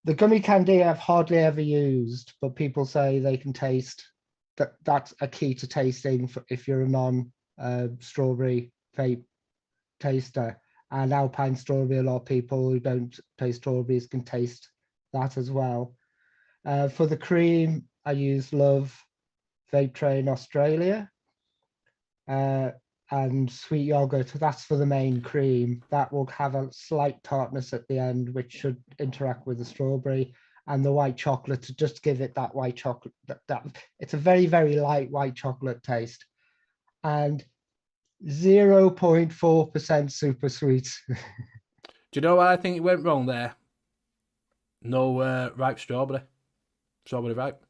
The gummy candy I've hardly ever used, but people say they can taste that. That's a key to tasting if you're a non-strawberry vape taster. And Alpine strawberry, a lot of people who don't taste strawberries can taste that as well. For the cream, I use Love Vape Train Australia and sweet yogurt. That's for the main cream. That will have a slight tartness at the end, which should interact with the strawberry, and the white chocolate to just give it that white chocolate. That it's a very, very light white chocolate taste, and 0.4% super sweet. Do you know why I think it went wrong there? No ripe strawberry ripe.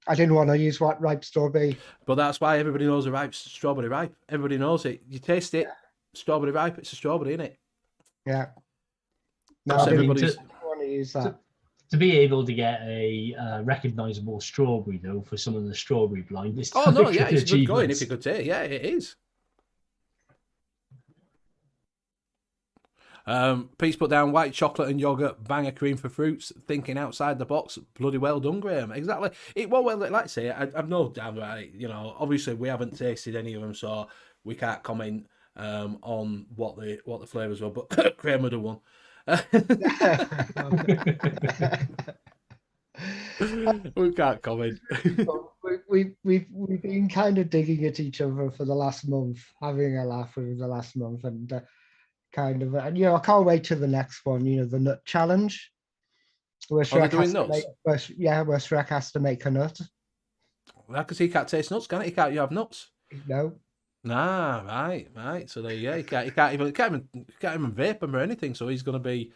I didn't want to use ripe strawberry. But that's why everybody knows a ripe strawberry ripe. Everybody knows it. You taste it, strawberry ripe, it's a strawberry, isn't it? Yeah. No, I didn't want to use that. To be able to get a recognisable strawberry, though, for some of the strawberry blind, it's it's good going if you could say. Yeah, it is. Pete's put down white chocolate and yogurt, banger cream for fruits, thinking outside the box. Bloody well done, Graham. Exactly. Like I say, I've no doubt about it. You know, obviously we haven't tasted any of them, so we can't comment on what the flavours were. But Graham would have won. We can't comment. We've been kind of digging at each other for the last month, having a laugh over the last month, and I can't wait till the next one. The nut challenge, where Shrek has to make a nut. Well, because he can't taste nuts, can he? Can't you have nuts? No. Nah, right. So there you go. He can't even vape them or anything. So he's going to be.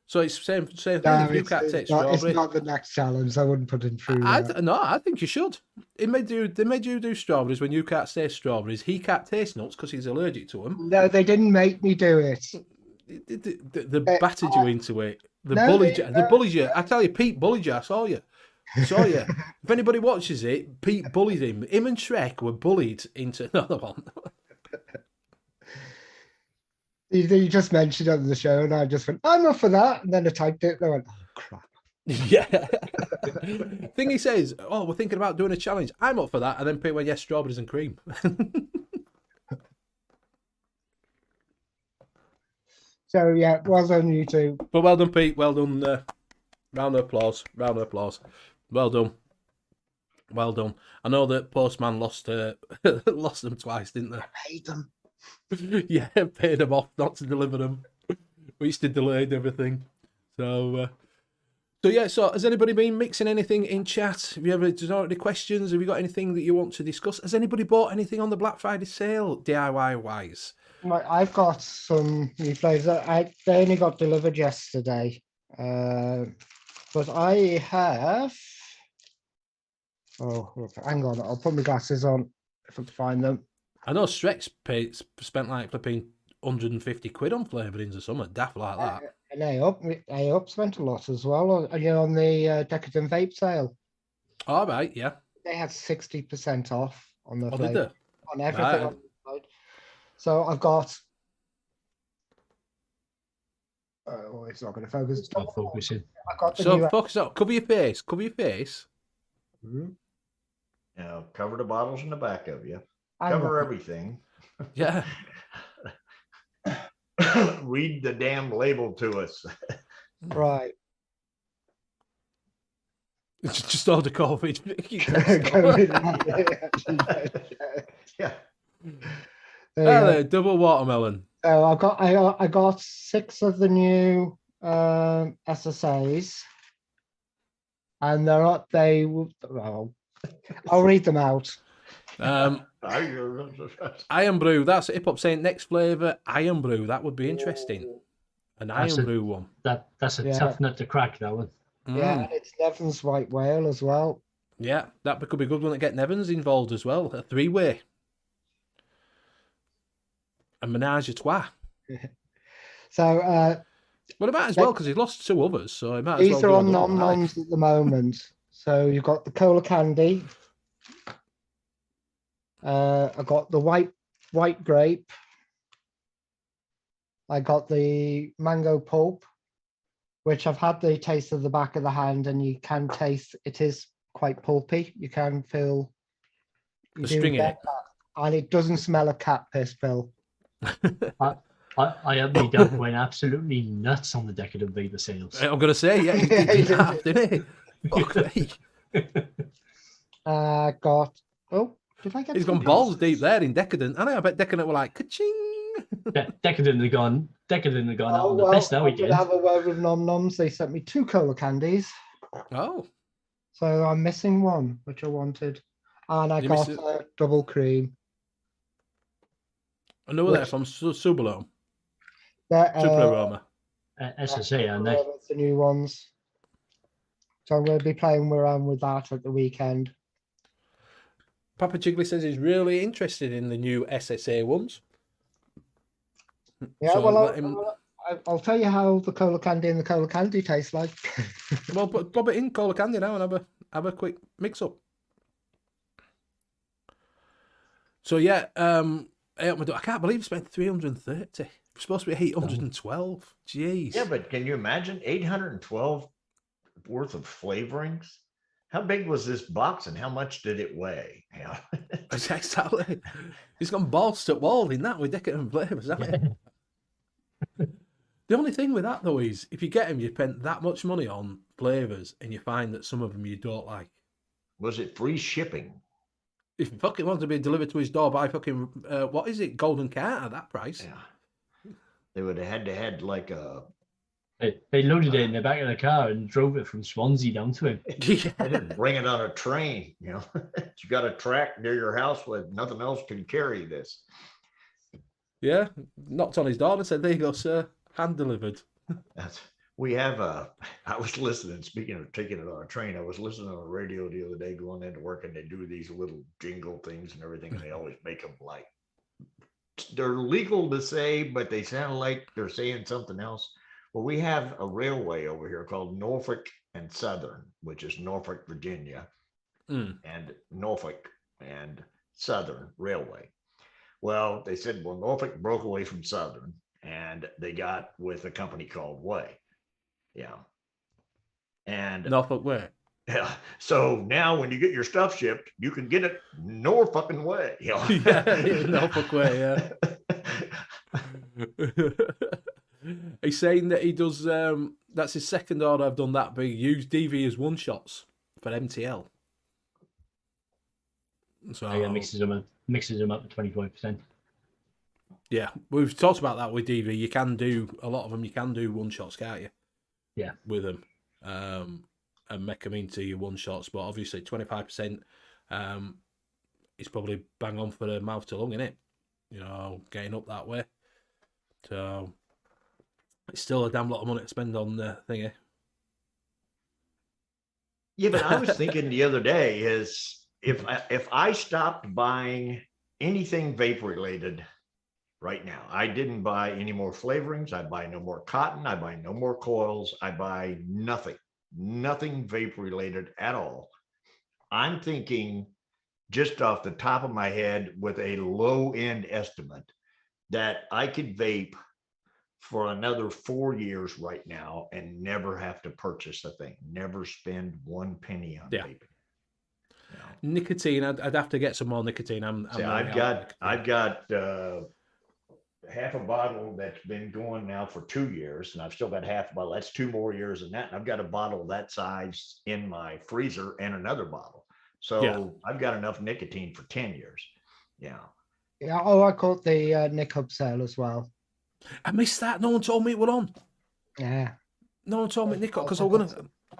So it's same thing. No, if you can't take strawberry, it's not the next challenge. I wouldn't put him through. I think you should. They made you do strawberries when you can't taste strawberries. He can't taste nuts because he's allergic to them. No, they didn't make me do it. They battered you into it. They bullied you. I tell you, Pete bullied you. I saw you. If anybody watches it, Pete bullied him. Him and Shrek were bullied into another one. You just mentioned it on the show, and I just went, I'm up for that. And then I typed it, and I went, oh, crap. Yeah. Thing he says, oh, we're thinking about doing a challenge. I'm up for that. And then Pete went, yes, strawberries and cream. So, yeah, well done, you two. But well done, Pete. Well done. Round of applause. Well done. I know that Postman lost them twice, didn't they? I paid them. Yeah, paid them off not to deliver them. We used to delay everything. So So yeah, so has anybody been mixing anything in chat? Have you ever any questions? Have you got anything that you want to discuss? Has anybody bought anything on the Black Friday sale, DIY wise? Right, I've got some new flavors. They only got delivered yesterday, but I have. Oh, hang on! I'll put my glasses on if I can find them. I know Strex spent like flipping 150 quid on flavourings or something daft like that. And they up spent a lot as well. On the Decadent Vape sale, All right, yeah. they had 60% off on the Did flavour, they? on everything. Right. On the site. So I've got. Oh, it's not going to focus. Stop focusing. I've got the So new. focus up. Cover your face. Cover your face. Mhm. Now, cover the bottles in the back of you. Hang Cover on. everything. Yeah. Read the damn label to us. Right. Just order COVID. Yeah. Hello, double watermelon. So I got 6 of the new SSAs, and well, I'll read them out. Iron Brew. That's Hip Hop saying next flavour, Iron Brew. That would be interesting. An Iron Brew one. That's a Yeah. tough nut to crack, that one. Yeah, and it's Neville's White Whale as well. Yeah, that could be a good one to get Nevins involved as well. A 3-way. A menage a trois. So Well, it might as well because he's lost 2 others, so it might as these well. are on do another one, nom-noms at the moment. So you've got the cola candy. I got the white grape. I got the mango pulp, which I've had the taste of the back of the hand, and you can taste it is quite pulpy. You can feel The string in it. and it doesn't smell of cat piss, Bill. I had me dad went absolutely nuts on the Decadent Vapor sales. I'm going to say, yeah, he did half, didn't he? Fuck me. Did I get He's gone some- balls deep there in Decadent. I bet Decadent were like, ka-ching. Decadent had gone out Oh, on the well, best that I'm weekend. gonna have a word with Nom Noms. They sent me 2 cola candies, Oh, so I'm missing one, which I wanted, and I You got miss double cream. I know that from Subalome. That, Super Aroma. SSA, and they the new ones. So I'm going to be playing around with that at the weekend. Papa Chigley says he's really interested in the new SSA ones. Yeah, So well, let him- I'll tell you how the cola candy and the cola candy taste like. Well, pop it in cola candy now and have a quick mix up. So yeah, I can't believe I spent 330. It's supposed to be 812. Jeez. Yeah, but can you imagine 812 worth of flavorings? How big was this box and how much did it weigh? Yeah. Exactly. He's gone balls to wall in that with Decadent flavours, haven't he? The only thing with that though is if you get them, you spend that much money on flavours and you find that some of them you don't like. Was it free shipping? If you fucking want to be delivered to his door by fucking what is it, golden cart at that price? Yeah. They would have had like a. They loaded it in the back of the car and drove it from Swansea down to him. They didn't bring it on a train, you know. You got a track near your house with nothing else can carry this. Yeah, knocked on his door and said, "There you go, sir, hand delivered." We have I was listening, speaking of taking it on a train, I was listening on the radio the other day going into work and they do these little jingle things and everything. And they always make them like, they're legal to say, but they sound like they're saying something else. Well, we have a railway over here called Norfolk and Southern, which is Norfolk, Virginia, and Norfolk and Southern Railway. Well, they said, well, Norfolk broke away from Southern and they got with a company called Way. Yeah. And Norfolk Way. yeah. So now when you get your stuff shipped, you can get it Norfolk Way. You know? Yeah, Norfolk Way, yeah. He's saying that he does, that's his second order I've done that, but he used DV as one-shots for MTL. So Yeah, mixes them up to 25%. Yeah, we've talked about that with DV. You can do a lot of them. You can do one-shots, can't you? Yeah. With them. and make them into your one shots. But obviously 25% is probably bang on for the mouth to lung, innit? You know, getting up that way. So it's still a damn lot of money to spend on the thingy. Yeah, but I was thinking the other day is if I stopped buying anything vape related right now, I didn't buy any more flavorings. I buy no more cotton. I buy no more coils. I buy nothing vape related at all. I'm thinking just off the top of my head with a low end estimate that I could vape for another 4 years right now and never have to purchase a thing, never spend 1 penny on vaping. You know? Nicotine, I'd have to get some more nicotine. I've got half a bottle that's been going now for 2 years, and I've still got half a bottle. That's 2 more years than that. And I've got a bottle that size in my freezer and another bottle. So I've got enough nicotine for 10 years. Yeah. Yeah. Oh, I caught the Nick Hub sale as well. I missed that. No one told me it were on. Yeah. No one told me Nick, because I'm gonna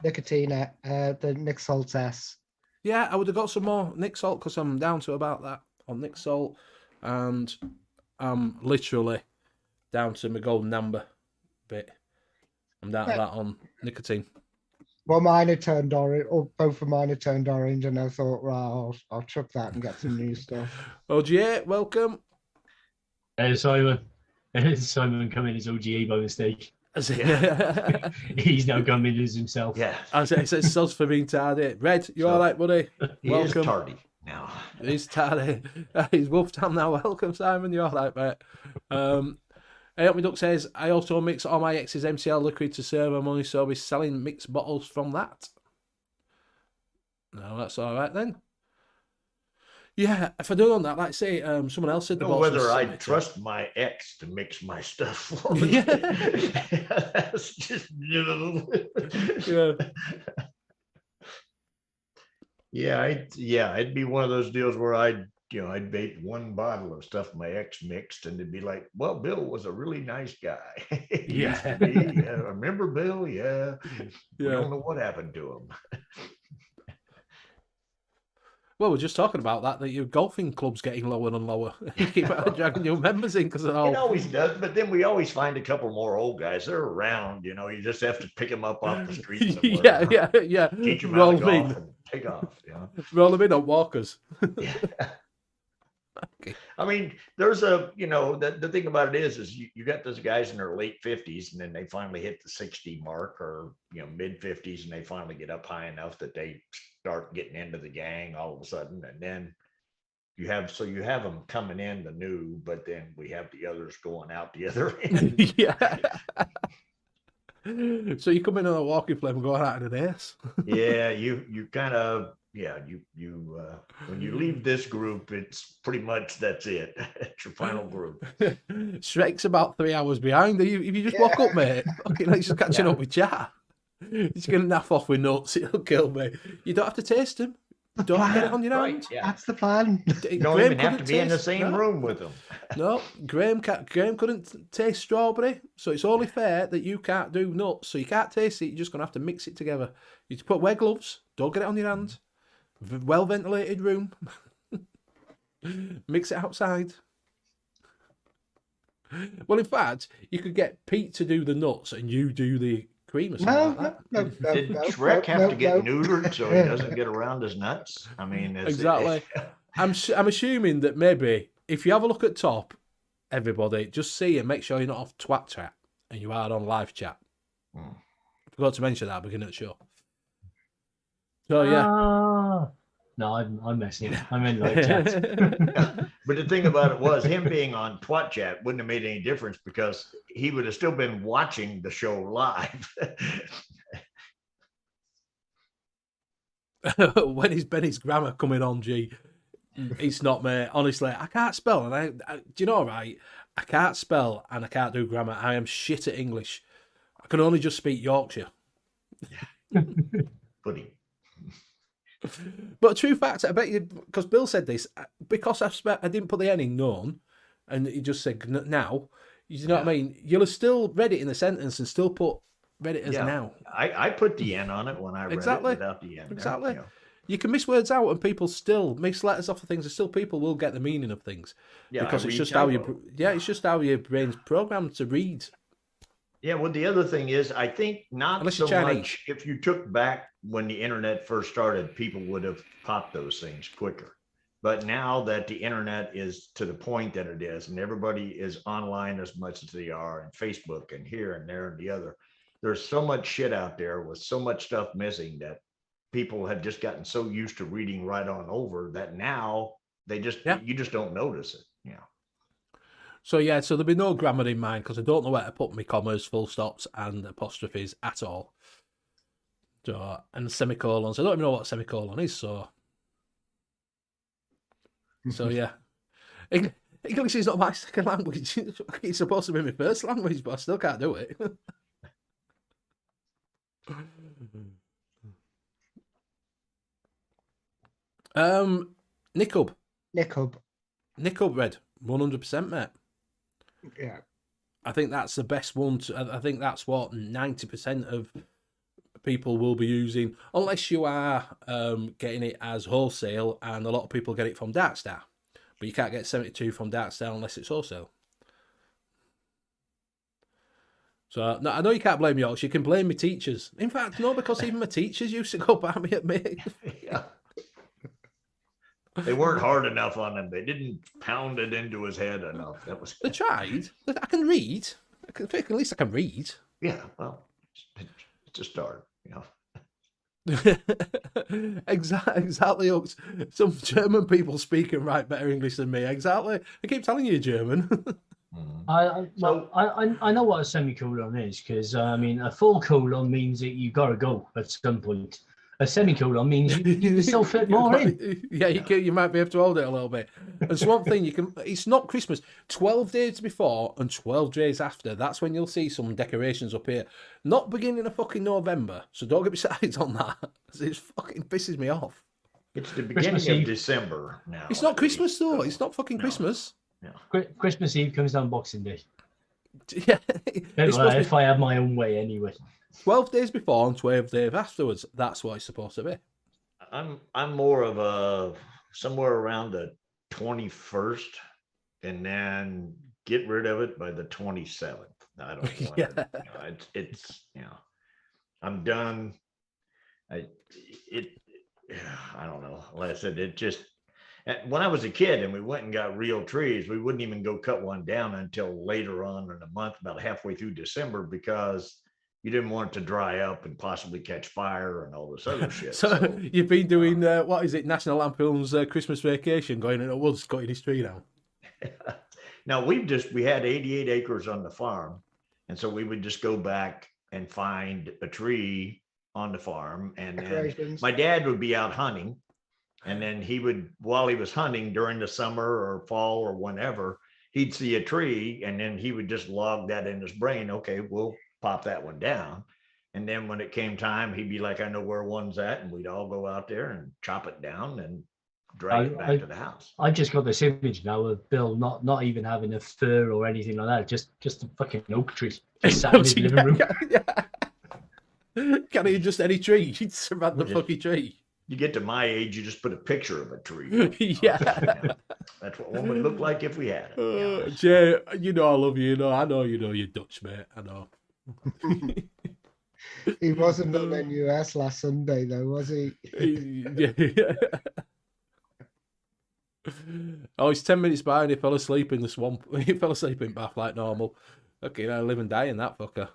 nicotine, the Nick Salt S. Yeah, I would have got some more Nick Salt because I'm down to about that on Nick Salt, and I'm literally down to my golden amber bit. I'm down to that on nicotine. Well, mine had turned orange, or both of mine had turned orange, and I thought, well, I'll chuck that and get some new stuff. OGA, welcome. Hey, Simon. Simon come in as OGA by mistake. Yeah. He's now come in as himself. Yeah. As it says, sus for being tardy. Red, you all right, buddy? He welcome. is tardy now. He's tardy. He's wolf time now. Welcome, Simon. You all right, mate? Help Me Duck says, I also mix all my ex's MCL liquid to save my money, so I'll be selling mixed bottles from that. No, that's all right then. Yeah, if I do on that, like say, someone else said the bottles. Whether I trust my ex to mix my stuff for me. Yeah. That's just it'd be one of those deals where I'd bait one bottle of stuff my ex mixed, and it'd be like, well, Bill was a really nice guy. Yeah. Remember Bill? Yeah. We don't know what happened to him. Well, we're just talking about that your golfing club's getting lower and lower. You keep dragging your members in because of all. It always does, but then we always find a couple more old guys. They're around, you just have to pick them up off the street somewhere. Yeah. Teach them how to golf and take off. Roll them in on walkers. Yeah. Okay. I mean, there's the thing about it is you got those guys in their late 50s, and then they finally hit the 60 mark, or mid 50s, and they finally get up high enough that they start getting into the gang all of a sudden, and then you have them coming in the new, but then we have the others going out the other end. Yeah. So you come in on a walking flame and go out of the ace. Yeah, you kind of. Yeah, you when you leave this group, it's pretty much that's it. It's your final group. Shrek's about 3 hours behind. If you just walk up, mate, okay, like just catching up with chat. He's gonna naff off with nuts. It'll kill me. You don't have to taste them. Don't get it on your hand. Yeah. That's the plan. You don't even have to be in the same room with them. No, Graham couldn't taste strawberry, so it's only fair that you can't do nuts. So you can't taste it. You're just gonna have to mix it together. You wear gloves. Don't get it on your hand. Well ventilated room. Mix it outside. Well, in fact, you could get Pete to do the nuts and you do the cream or something like that. No, Did Shrek have to get neutered so he doesn't get around his nuts? I mean, exactly. I'm assuming that maybe if you have a look at top, everybody, just see and make sure you're not off twat chat and you are on live chat. Forgot to mention that at the beginning of the show. So yeah. No, I'm messing. I'm in live chat. But the thing about it was him being on twat chat wouldn't have made any difference because he would have still been watching the show live. When is Benny's grammar coming on, G? It's not, mate. Honestly, I can't spell, and I do you know, right? I can't spell and I can't do grammar. I am shit at English. I can only just speak Yorkshire. Pudding. But true fact, I bet you, because Bill said this, because I didn't put the N in known, and he just said now, you know what I mean? You'll have still read it in the sentence and still put read it as Yeah. now. I put the N on it when I read Exactly. it without the N. Exactly. There, You can miss words out and people still miss letters off of things, and still people will get the meaning of things. Yeah, because I it's read just how typo. it's just how your brain's programmed to read. Yeah, well, the other thing is, I think not Unless so you're Chinese. much. If you took back when the internet first started, people would have popped those things quicker. But now that the internet is to the point that it is, and everybody is online as much as they are, and Facebook and here and there and the other, there's so much shit out there with so much stuff missing that people have just gotten so used to reading right on over that now they just you just don't notice it. Yeah. So there'll be no grammar in mind because I don't know where to put my commas, full stops, and apostrophes at all. So and semicolons. I don't even know what a semicolon is. So yeah, English is not my second language. It's supposed to be my first language, but I still can't do it. Nickub red, 100%, mate. Yeah. I think that's the best one. I think that's what 90% of people will be using, unless you are getting it as wholesale, and a lot of people get it from Darkstar. But you can't get 72 from Darkstar unless it's wholesale. So no, I know you can't blame Yorks. You can blame my teachers. In fact, no, because even my teachers used to go by me at me. Yeah. They weren't hard enough on him. They didn't pound it into his head enough. That was. They tried. I can read. At least I can read. Yeah, well, it's a start, you know. Exactly. Some German people speak and write better English than me. Exactly. I keep telling you, German. I know what a semicolon is, because I mean a full colon means that you gotta go at some point. A semicolon means you can still fit more in. Yeah, you might be able to hold it a little bit. And so one thing it's not Christmas. 12 days before and 12 days after, that's when you'll see some decorations up here. Not beginning of fucking November, so don't get me started on that. It fucking pisses me off. It's the beginning of December now. It's not Christmas though. It's not fucking Christmas. No. Christmas Eve comes down Boxing Day. Yeah. If I have my own way anyway. 12 days before and 12 days afterwards. That's what it's supposed to be. I'm more of a somewhere around the 21st, and then get rid of it by the 27th. I don't want it. It's I'm done. I don't know. Like I said, it just. When I was a kid and we went and got real trees, we wouldn't even go cut one down until later on in the month, about halfway through December, because you didn't want it to dry up and possibly catch fire and all this other shit. So you've been doing, what is it, National Lampoon's Christmas Vacation, going in the woods, cutting his tree down? Now, we had 88 acres on the farm. And so we would just go back and find a tree on the farm. And then my dad would be out hunting. And then he would, while he was hunting during the summer or fall or whenever, he'd see a tree and then he would just log that in his brain. Okay, we'll pop that one down. And then when it came time, he'd be like, I know where one's at. And we'd all go out there and chop it down and drag it back to the house. I just got this image now of Bill not even having a fir or anything like that. Just a fucking oak tree. Just sat in his living room. Can't he just any tree? He'd surround the fucking tree. You get to my age, you just put a picture of a tree. Yeah. That's what one would look like if we had it. Jay, you know I love you. I know you know you're Dutch, mate. I know. He wasn't on NUS last Sunday, though, was he? Yeah. Oh, he's 10 minutes behind. He fell asleep in the swamp. He fell asleep in Bath like normal. Okay, I live and die in that fucker.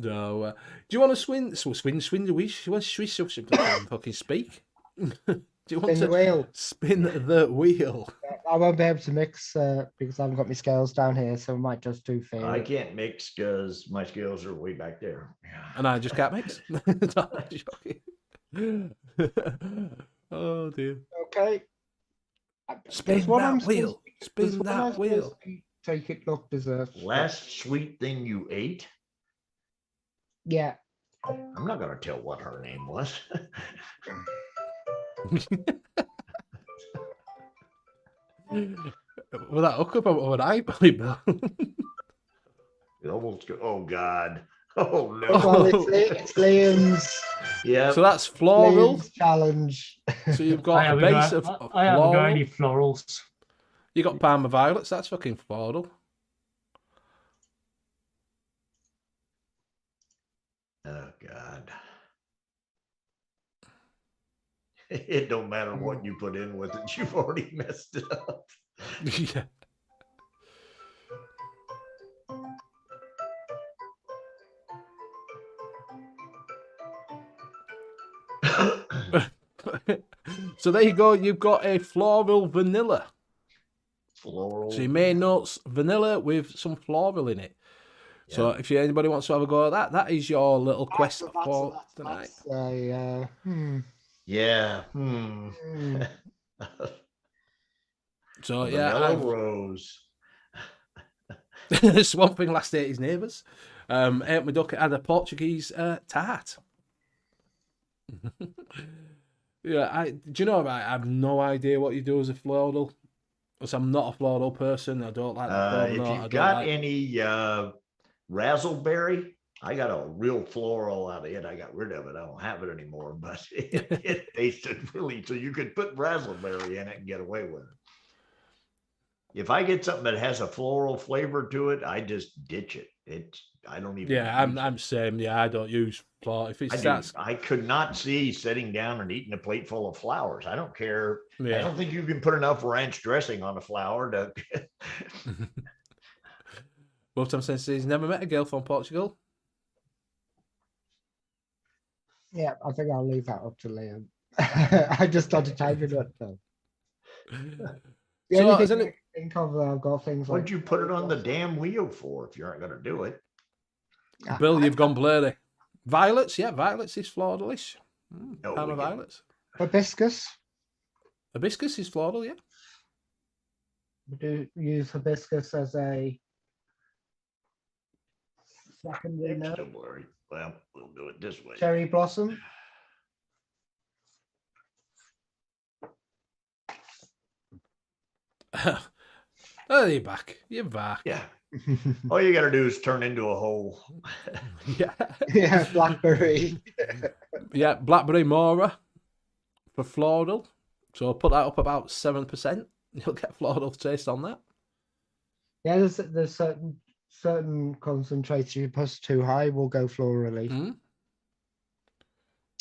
So, do you want to swing the wheel? You want to fucking speak? Do you want to spin the wheel? I won't be able to mix because I haven't got my scales down here, so I might just do fair. I can't mix because my scales are way back there. And I just can't mix. Oh dear. Okay. Spin that wheel. Spin that wheel. Take it, look, deserve. Last sweet thing you ate? Yeah. I'm not going to tell what her name was. Will that hook up or would I believe that? It almost go, oh God. Oh Well, no. it's Liam's, Yeah. So that's floral. Liam's challenge. So you've I got a haven't base got, of I haven't got any floral. florals. You got Parma violets. That's fucking floral. Oh God. It don't matter what you put in with it, you've already messed it up. Yeah. So there you go. You've got a floral vanilla. Floral. So your main notes vanilla with some floral in it. So if anybody wants to have a go at that, that is your little quest for tonight. Yeah. So Vanilla rose. Swamp Thing last ate his neighbours. Aunt my duck had a Portuguese tart. Yeah, do you know? I have no idea what you do as a floral. Because I'm not a floral person. I don't like that. If you've got any razzleberry, I got a real floral out of it. I got rid of it. I don't have it anymore, but it tasted really. So you could put razzleberry in it and get away with it. If I get something that has a floral flavor to it, I just ditch it. I don't even. Yeah, I'm same. Yeah, I don't use floral. If it starts, I could not see sitting down and eating a plate full of flowers. I don't care. Yeah. I don't think you can put enough ranch dressing on a flower to. Both time since he's never met a girl from Portugal. Yeah, I think I'll leave that up to Liam. I just started typing it though. The So, only is thing I it- can think of, I've got things like. What'd you put it on the damn wheel for if you aren't going to do it? Bill, you've gone blurry. Violets, yeah, violets is floralish. Oh, Parma we can- violets. Hibiscus. Hibiscus is floral, yeah. We do use hibiscus as a secondary note. Don't worry. Well, we'll do it this way. Cherry blossom. Oh, you're back. You're back. Yeah. All you got to do is turn into a hole. Yeah. Yeah, blackberry. Yeah, blackberry mora for floral. So put that up about 7%. You'll get floral taste on that. Yeah, there's certain concentrates you push too high will go florally. Mm.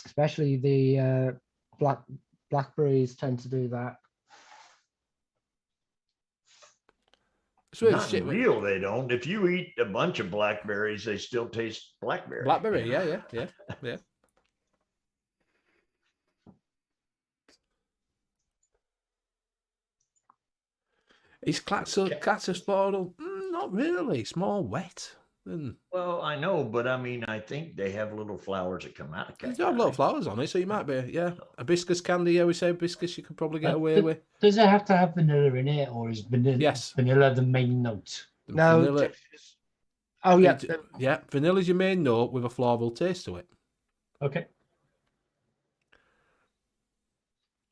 Especially the blackberries tend to do that. So Not real, they don't. If you eat a bunch of blackberries, they still taste blackberry. Blackberry, yeah. Is cactus floral? Not really. It's more wet than. Well, I know, but I mean, I think they have little flowers that come out of There's cacti. have little flowers on it, so you might be, yeah. Hibiscus candy, yeah, we say hibiscus you could probably get away with. Does it have to have vanilla in it, or is vanilla, Yes. vanilla the main note? No. Vanilla, Oh yeah. yeah, vanilla's your main note with a floral taste to it. Okay.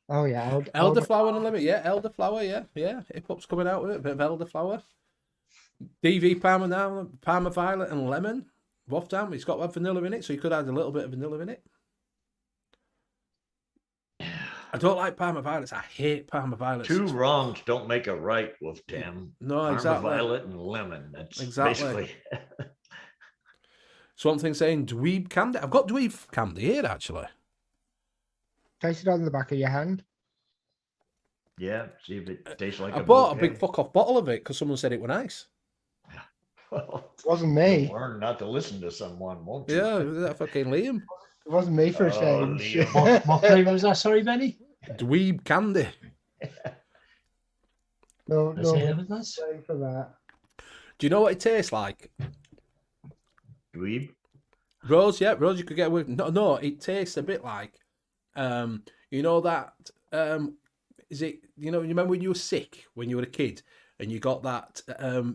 Oh yeah. Elderflower and lemon, yeah, elderflower, yeah. Hip hop's coming out with it, a bit of elderflower. DV Parma now, Parma violet and lemon. Waft down, it's got to have vanilla in it, so you could add a little bit of vanilla in it. I don't like Parma violets. I hate Parma violets. Two wrongs don't make a right, Wolf Tim. No, Parma exactly. violet and lemon. That's Exactly. basically. Swamp Thing saying dweeb candy. I've got dweeb candy here actually. Taste it on the back of your hand. Yeah, see if it tastes like I a bought a bouquet. big fuck off bottle of it because someone said it was nice. Well, It wasn't me. you'll learn not to listen to someone, won't you? Yeah, that fucking Liam. It wasn't me for a Oh, change. Liam. What flavour was that? Sorry, Benny. Dweeb candy. No, Let's hear no. it, lads. Sorry for that. Do you know what it tastes like? Dweeb? Rose, yeah, rose you could get with. No, it tastes a bit like, you know that, is it, you remember when you were sick, when you were a kid, and you got that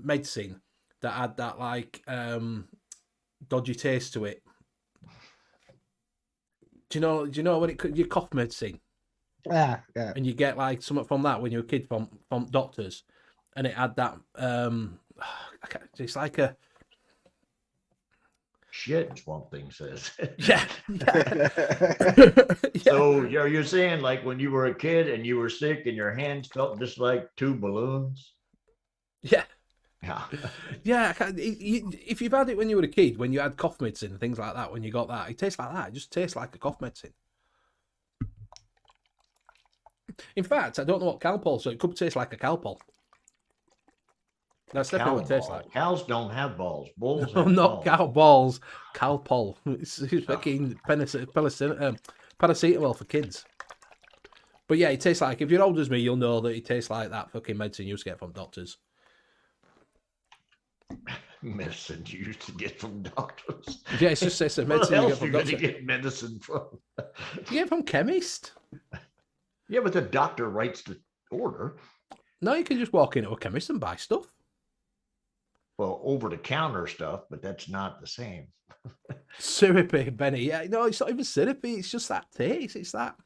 medicine that had that like dodgy taste to it? Do you know when it could, your cough medicine? Yeah. And you get like something from that when you're a kid from doctors, and it had that it's like a, shit, Swamp Thing says. Yeah. Yeah. So you're saying like when you were a kid and you were sick and your hands felt just like two balloons? Yeah. Yeah. Yeah. If you've had it when you were a kid, when you had cough medicine and things like that, when you got that, it tastes like that. It just tastes like a cough medicine. In fact, I don't know what Calpol, so it could taste like a Calpol. That's definitely what it tastes like. Cows don't have balls. Bulls No, have not balls. cow balls. Calpol. It's fucking paracetamol for kids. But yeah, it tastes like, if you're old as me, you'll know that it tastes like that fucking medicine you used to get from doctors. Medicine you used to get from doctors. Yeah, it's just it's a What medicine you get else from you going doctors. to get medicine from? You get it from chemist. Yeah, but the doctor writes the order. No, you can just walk into a chemist and buy stuff. Well, over-the-counter stuff, but that's not the same. Syrupy, Benny. Yeah, no, it's not even syrupy. It's just that taste. It's that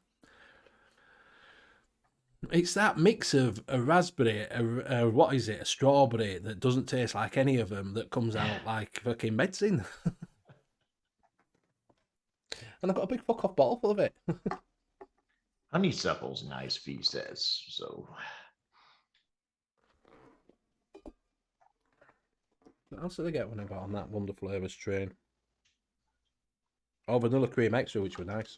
mix of a raspberry, what is it, a strawberry that doesn't taste like any of them, that comes out like fucking medicine. And I've got a big fuck off bottle full of it. Honeysuckle's nice, Fee says. So What else did I get when I got on that Wonder Flavours train? Oh, vanilla cream extra, which were nice.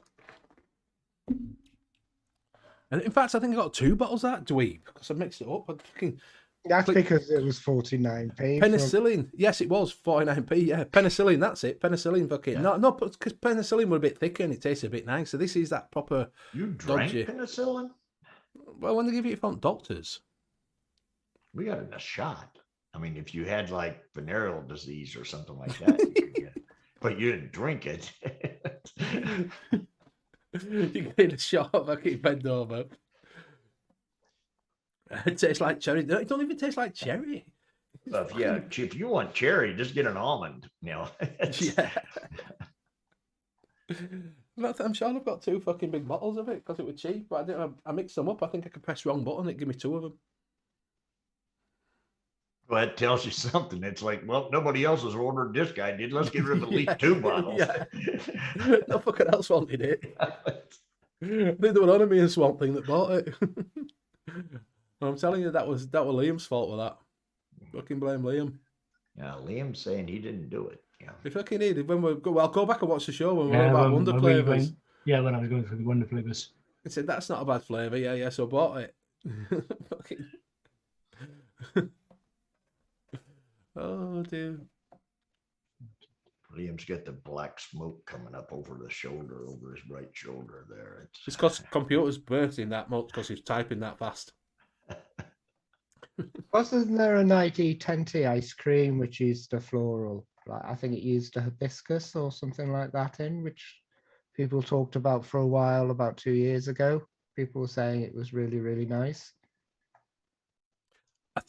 And in fact, I think I got 2 bottles of that dweeb because I mixed it up. That's because it was 49p. Penicillin. Yes, it was 49p. Yeah, penicillin. That's it. Penicillin. Fucking Yeah. no, because penicillin were a bit thicker and it tasted a bit nice. So this is that proper. you drank dodgy. penicillin? Well, when they give you it from doctors. We got it in a shot. I mean, if you had like venereal disease or something like that, you could get it. But you didn't drink it. You get a shot of fucking bend over. It tastes like cherry. No, it don't even taste like cherry. But if you want cherry, just get an almond. You know. Yeah. I'm sure I've got 2 fucking big bottles of it because it was cheap. But I mixed them up. I think I could press wrong button. It give me 2 of them. Well, that tells you something. It's like, well, nobody else has ordered this guy did. Let's give him at least 2 bottles. Yeah. No fucking else wanted it. I think they were on me and Swamp Thing that bought it. I'm telling you, that was Liam's fault with that. Fucking blame Liam. Yeah, Liam's saying he didn't do it. Yeah. If I can need when go back and watch the show when we're Yeah, about when- Wonder when we Flavours. went- Yeah, when I was going through the Wonder Flavours. I said that's not a bad flavour. Yeah, so I bought it. Fucking. Oh dear. Liam's got the black smoke coming up over the shoulder, over his right shoulder there. It's because computers bursting that much because he's typing that fast. Wasn't there a 90-10 ice cream which used a floral? Like, I think it used a hibiscus or something like that in, which people talked about for a while, about 2 years ago. People were saying it was really, really nice.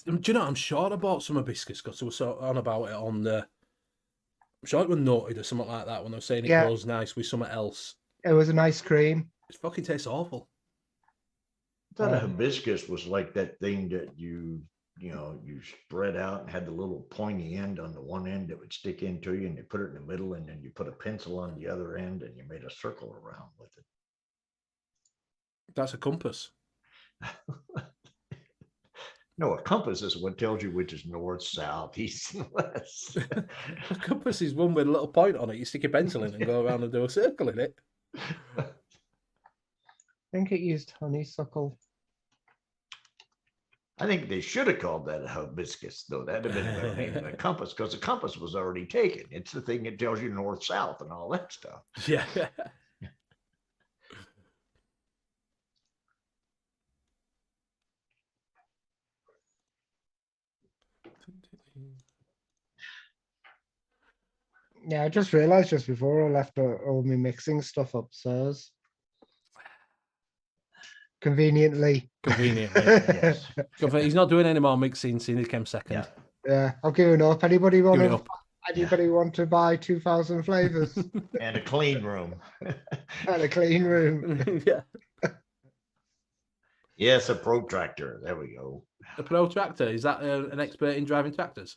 Do you know? I'm sure I bought some hibiscus because I was so on about it on the. I'm sure it was noted or something like that when I was saying it goes nice with something else. It was an ice cream. It fucking tastes awful. I thought a hibiscus was like that thing that you spread out and had the little pointy end on the one end that would stick into you, and you put it in the middle, and then you put a pencil on the other end, and you made a circle around with it. That's a compass. No, a compass is what tells you which is north, south, east, and west. A compass is one with a little point on it. You stick your pencil in and go around and do a circle in it. I think it used honeysuckle. I think they should have called that a hibiscus, though. That'd have been a better name than a compass, because the compass was already taken. It's the thing that tells you north, south, and all that stuff. Yeah. Yeah, I just realized just before I left all my mixing stuff upstairs. Conveniently. Yes. He's not doing any more mixing since he came second. Yeah, I've given up. Anybody Give it want up. to buy 2,000 flavors And a clean room. and a clean room? Yeah. Yes, a protractor. There we go. A protractor, is that an expert in driving tractors?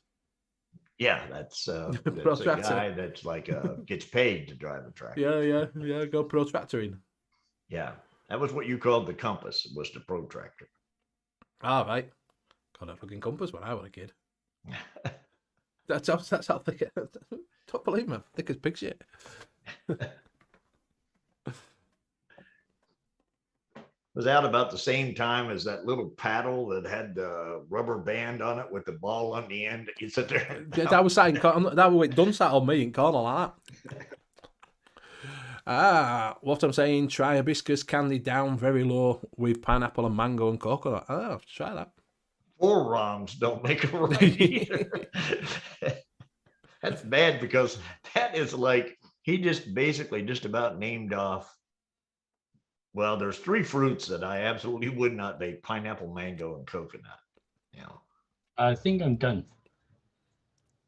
Yeah, that's a Protractor. guy that's like gets paid to drive a tractor. Yeah. Go protractoring. Yeah, that was what you called the compass. Was the protractor. All right. Got a fucking compass when I was a kid. That's how thick. Don't believe me. Thick as pig shit. Was out about the same time as that little paddle that had the rubber band on it with the ball on the end. You sit there. That was something. That was done sat on me in corner like that. What I'm saying, try hibiscus candy down very low with pineapple and mango and coconut. Try that. 4 wrongs don't make a right either. That's bad because that is like he just basically just about named off. Well, there's 3 fruits that I absolutely would not bake: pineapple, mango, and coconut. You know. I think I'm done.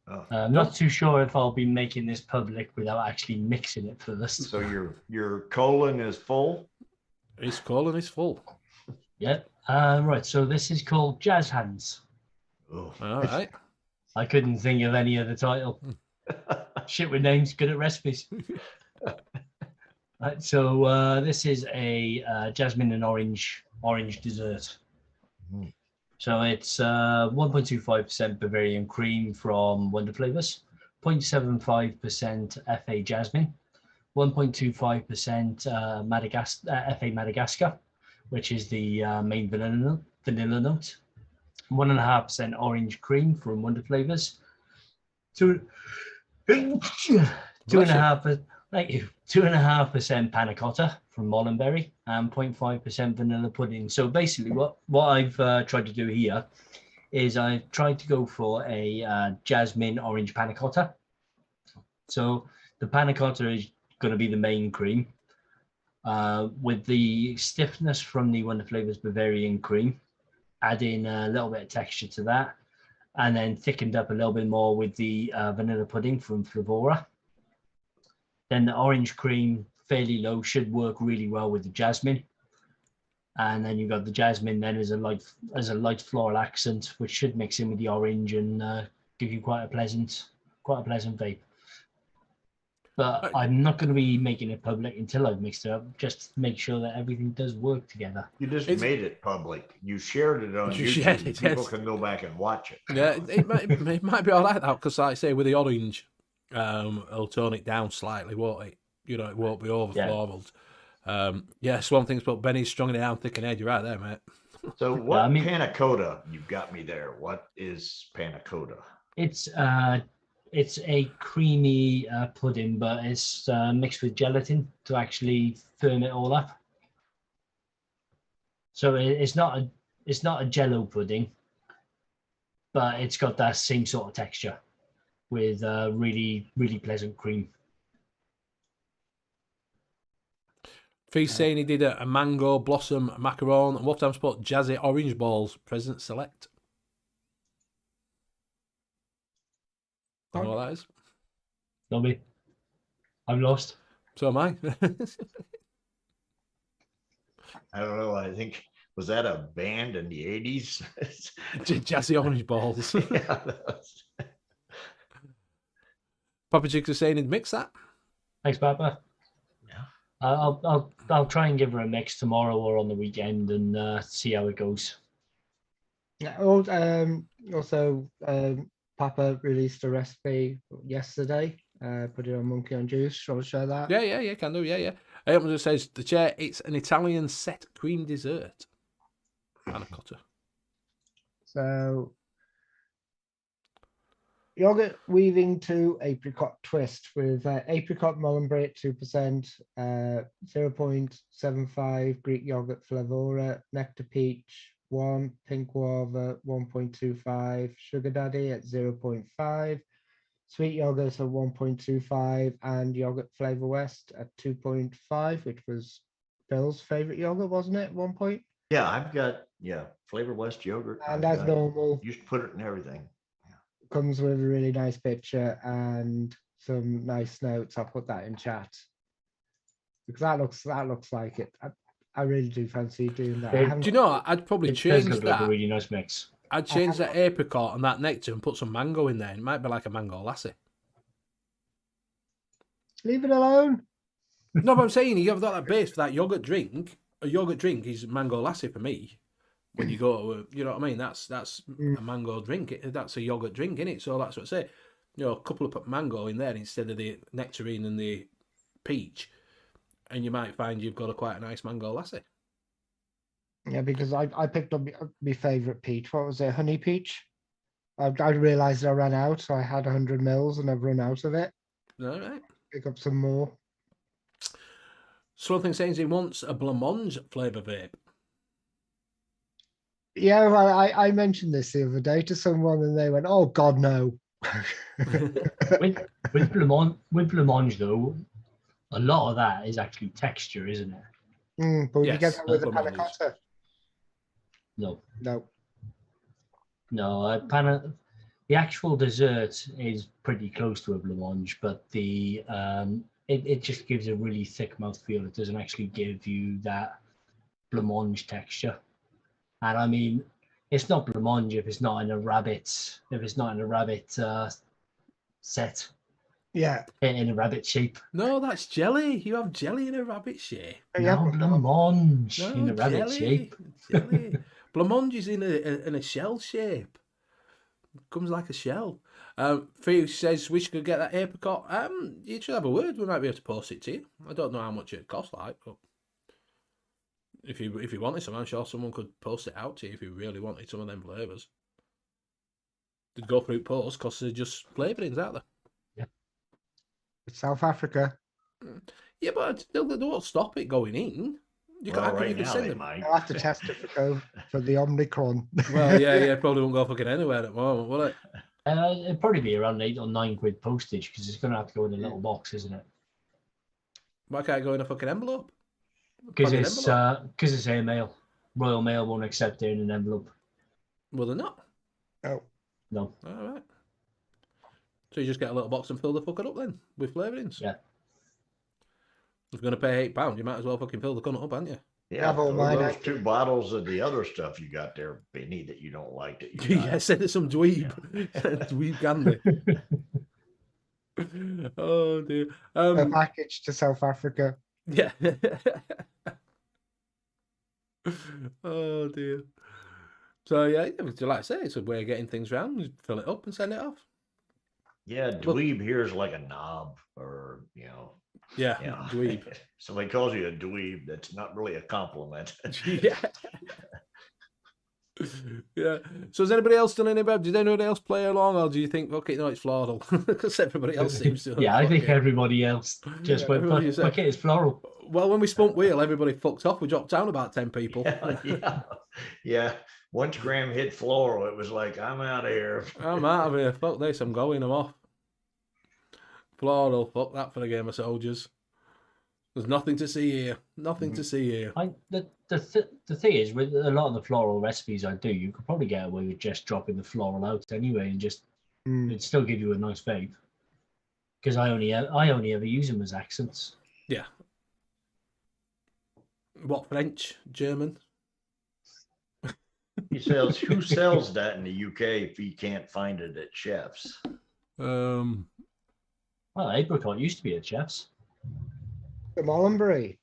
Oh. I'm not too sure if I'll be making this public without actually mixing it first. So your colon is full? His colon is full. Yeah. Right. So this is called Jazz Hands. Oh. All right. I couldn't think of any other title. Shit with names, good at recipes. Right, so this is a jasmine and orange dessert. Mm. So it's 1.25% Bavarian cream from Wonder Flavors, 0.75% FA jasmine, 1.25% FA Madagascar, which is the main vanilla note, 1.5% orange cream from Wonder Flavors, 2.5%. Thank you. 2.5% panna cotta from Mollenberry and 0.5% vanilla pudding. So basically, what I've tried to do here is I've tried to go for a jasmine orange panna cotta. So the panna cotta is going to be the main cream with the stiffness from the Wonder Flavors Bavarian cream, adding a little bit of texture to that, and then thickened up a little bit more with the vanilla pudding from Flavora. Then the orange cream, fairly low, should work really well with the jasmine. And then you've got the jasmine then as a light floral accent, which should mix in with the orange and give you quite a pleasant vape. But I'm not going to be making it public until I've mixed it up, just to make sure that everything does work together. You just made it public. You shared it on YouTube. People can go back and watch it. Yeah, it might be all right now because, like I say, with the orange, it'll tone it down slightly, won't it? You know, it won't be overflowed. Yes, one thing's but Benny's strong it down thick and edge. You're right there, mate. So what panna cotta? You've got me there. What is panna cotta? It's a creamy pudding, but it's mixed with gelatin to actually firm it all up. So it's not a Jello pudding, but it's got that same sort of texture with really pleasant cream. Feast saying he did a mango blossom macaron and what time's put jazzy orange balls. President select. I know what that is. Not me. I'm lost. So am I. I don't know. I think, was that a band in the 80s? Jazzy orange balls. Yeah. Papa Jigs is saying he'd mix that. Thanks, Papa. Yeah. I'll try and give her a mix tomorrow or on the weekend and see how it goes. Yeah. Also, Papa released a recipe yesterday. Put it on Monkey on Juice. Shall I share that? Yeah, can do. Yeah. It just says the chair. It's an Italian set cream dessert. Panna cotta. So, yogurt weaving to apricot twist with apricot Mullenberry at 2%, 0.75 Greek yogurt Flavora, nectar peach 1, pink guava 1.25, sugar daddy at 0.5, sweet yogurt at 1.25, and yogurt Flavor West at 2.5, which was Bill's favorite yogurt, wasn't it? At one point. Yeah, I've got Flavor West yogurt. And as normal, used to put it in everything. Comes with a really nice picture and some nice notes. I'll put that in chat because that looks like it. I really do fancy doing that. Do you know? I'd probably change Like that. a really nice mix. I'd change that apricot and that nectar and put some mango in there. It might be like a mango lassi. Leave it alone. No, but I'm saying you have that base for that yogurt drink. A yogurt drink is mango lassi for me. When you go to, you know what I mean? That's a mango drink. That's a yogurt drink, isn't it? So that's what I say. You know, a couple of mango in there instead of the nectarine and the peach, and you might find you've got quite a nice mango lassi. Yeah, because I picked up my favourite peach. What was it? Honey peach. I realised I ran out, so I had 100 mils and I've run out of it. All right. Pick up some more. Something saying he wants a blancmange flavour vape. Yeah, well, I mentioned this the other day to someone and they went, "Oh God, no." with blancmange though, a lot of that is actually texture, isn't it? But would you get Yes, that with a blancmange panna is. cotta? No, No. the actual dessert is pretty close to a blancmange, but the it just gives a really thick mouthfeel. It doesn't actually give you that blancmange texture. And I mean, it's not blancmange if it's not in a rabbit set. Yeah. In a rabbit shape. No, that's jelly. You have jelly in a rabbit shape. Yeah, No, blancmange No, in a rabbit shape. Jelly. Blancmange is in a shell shape. Comes like a shell. Theo says we should get that apricot. You should have a word. We might be able to post it to you. I don't know how much it costs, like, but if you wanted some, I'm sure someone could post it out to you if you really wanted some of them flavours. They'd go through post because they're just flavourings, aren't they? Yeah. It's South Africa. Yeah, but still, they won't stop it going in. You Well, can't. right You can now send they them. might. I'll have to test it for the Omicron. Well, yeah, probably won't go fucking anywhere at the moment, will it? It'd probably be around 8 or 9 quid postage because it's going to have to go in a little box, isn't it? Why can't it go in a fucking envelope? Because Fucking it's airmail. Royal Mail won't accept it in an envelope. Well, they're not. No. No. All right. So you just get a little box and fill the fucker up then with flavourings. Yeah. If you're going to pay £8, you might as well fucking fill the cunt up, aren't you? Yeah, Have all mine, those I 2 bottles of the other stuff you got there, Benny, that you don't like. That you Yeah, send it some dweeb. Dweeb candy. Oh, dear. A package to South Africa. Yeah. Oh, dear. So, yeah, like I say, it's a way of getting things round. You fill it up and send it off. Yeah, dweeb here is like a knob, or Yeah, yeah. dweeb. Somebody calls you a dweeb, that's not really a compliment. Yeah. Yeah. So has anybody else done any bad? Did anybody else play along, or do you think, okay, no, it's floral? Because everybody else seems to. Yeah, I think everybody else just went, fuck it, it's floral. Well, when we spun wheel, everybody fucked off. We dropped down about 10 people. Yeah. Once Graham hit floral, it was like, I'm out of here. I'm out of here. Fuck this. I'm going. I'm off. Floral. Fuck that for the game of soldiers. There's nothing to see here. Nothing to see here. The thing is, with a lot of the floral recipes I do, you could probably get away with just dropping the floral out anyway, and just it'd still give you a nice vape. Because I only ever use them as accents. Yeah. What, French, German? Who sells that in the UK if he can't find it at chefs? Well, apricot used to be at chefs. The Mullenbury.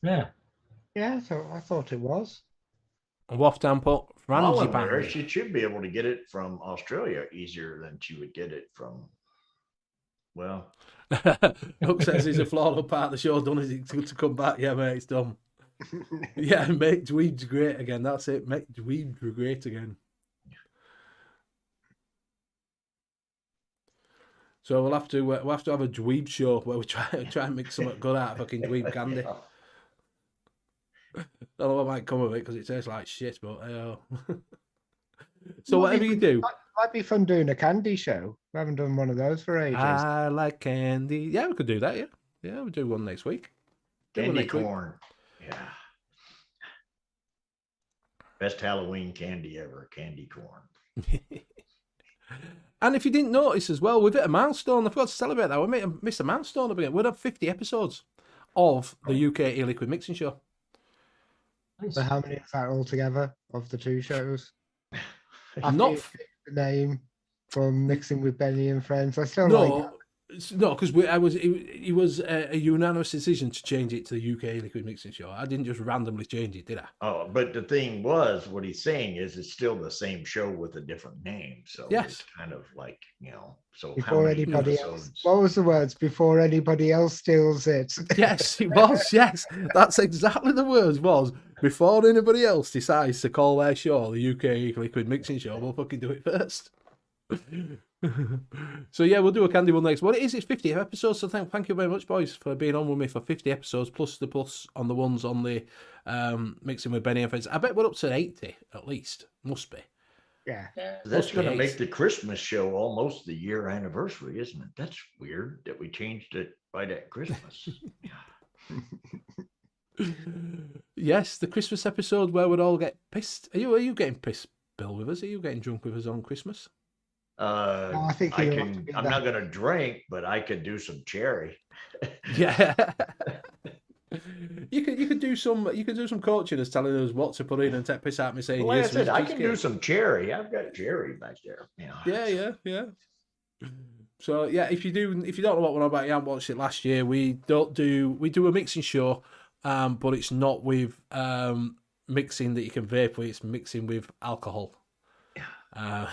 Yeah. Yeah, so I thought it was. Waft Ampo, Frangipane. She should be able to get it from Australia easier than she would get it from, well. Hook says he's a floral part of the show done. Is it good to come back? Yeah, mate, it's done. Yeah, make dweebs great again. That's it. Make dweebs great again. So we'll have to have a dweeb show where we try and make something good out of fucking dweeb candy. Yeah. Don't know what might come of it because it tastes like shit, but so whatever you do. Might be fun doing a candy show. We haven't done one of those for ages. I like candy. Yeah, we could do that. Yeah, we'll do one next week. Candy corn. Yeah. Best Halloween candy ever, candy corn. And if you didn't notice as well, we've hit a milestone. I forgot to celebrate that. We missed a milestone again. We'll have 50 episodes of the U.K.E-Liquid Mixing Show. So how many is that altogether of the 2 shows? After Not you f- changed the name from Mixing with Benny and Friends, I still like that. No, because it was a unanimous decision to change it to the U.K.E-Liquid Mixing Show. I didn't just randomly change it, did I? Oh, but the thing was, what he's saying is it's still the same show with a different name. So Yes. it's kind of like, so how Before many anybody else, episodes? what was the words? Before anybody else steals it. Yes, it was. Yes, that's exactly the words. Was before anybody else decides to call their show the U.K.E-Liquid Mixing Show, we'll fucking do it first. So yeah, we'll do a candy one next. What it is, it's 50 episodes. So thank you very much, boys, for being on with me for 50 episodes plus the plus on the ones on the Mixing with Benny and Friends. I bet we're up to 80 at least. Must be. Yeah. That's going to be make 80. the Christmas show almost the year anniversary, isn't it? That's weird that we changed it by that Christmas. Yes, the Christmas episode where we'd all get pissed. Are you getting pissed, Bill, with us? Are you getting drunk with us on Christmas? I think you have to be I'm that- not going to drink, but I could do some cherry. Yeah. You could do some coaching us, telling us what to put in and take piss at me saying Well, like yes. I said, I just can get- do some cherry. I've got cherry back there. Yeah. So yeah, if you don't know what we're on about, you haven't watched it last year. We do a mixing show, but it's not with mixing that you can vape with. It's mixing with alcohol.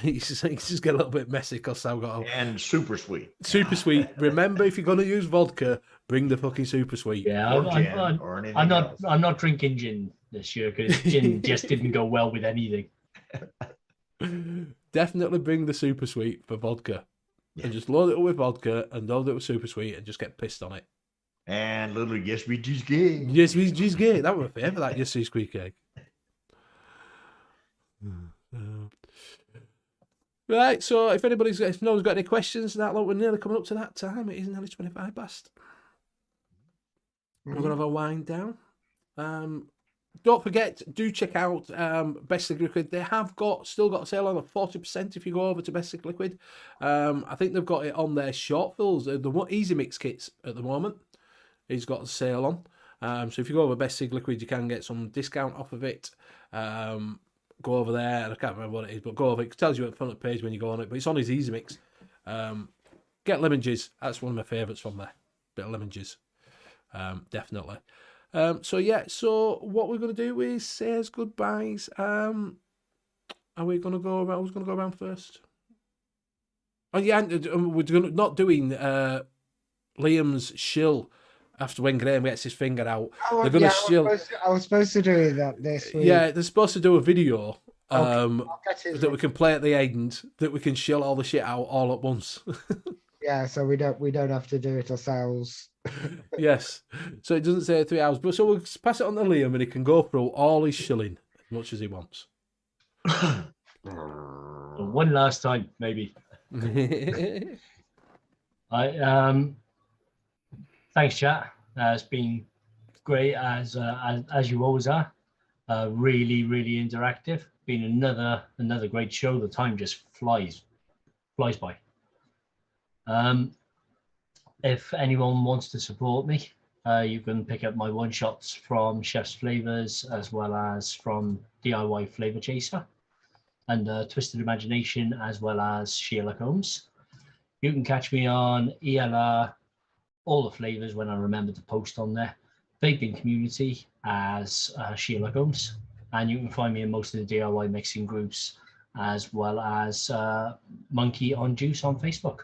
It's just get a little bit messy because I've got And super sweet. super sweet. Remember, if you're gonna use vodka, bring the fucking super sweet. Yeah, Or gin or anything else. I'm not drinking gin this year because gin just didn't go well with anything. Definitely bring the super sweet for vodka. Yeah. And just load it up with vodka and load it with super sweet and just get pissed on it. And little yes, we just gay. Yes, we just get that was my favourite. That yes, we squeak egg. Right, so if no one's got any questions, we're nearly coming up to that time. It is nearly 25 past. We're gonna have a wind down. Don't forget, do check out Best Liquid. They have still got a sale on 40% if you go over to Best Liquid. I think they've got it on their short fills. The Easy Mix kits at the moment. He's got a sale on. So if you go over Best Liquid, you can get some discount off of it. Go over there, and I can't remember what it is, but go over it. It tells you at the front of the page when you go on it, but it's on his Easy Mix. Get lemon jizz. That's one of my favourites from there. Bit of lemon jizz. Definitely. So what we're going to do is say us goodbyes. Are we going to go around? Who's going to go around first? Oh yeah, we're not doing Liam's shill after when Graham gets his finger out. They're going to shill. I was supposed to do that this week. Yeah, they're supposed to do a video I'll get it that we can play at the end, that we can shill all the shit out all at once. Yeah, so we don't have to do it ourselves. Yes. So it doesn't say 3 hours, but so we'll pass it on to Liam and he can go through all his shilling as much as he wants. One last time, maybe. Thanks, chat. It's been great as you always are. Really interactive. Been another great show. The time just flies by. If anyone wants to support me, you can pick up my one shots from Chef's Flavors as well as from DIY Flavor Chaser and Twisted Imagination as well as Sherlock Holmes. You can catch me on ELR, all the flavors when I remember to post on there. Vaping community as Sherlock Holmes, and you can find me in most of the DIY mixing groups as well as Monkey on Juice on Facebook.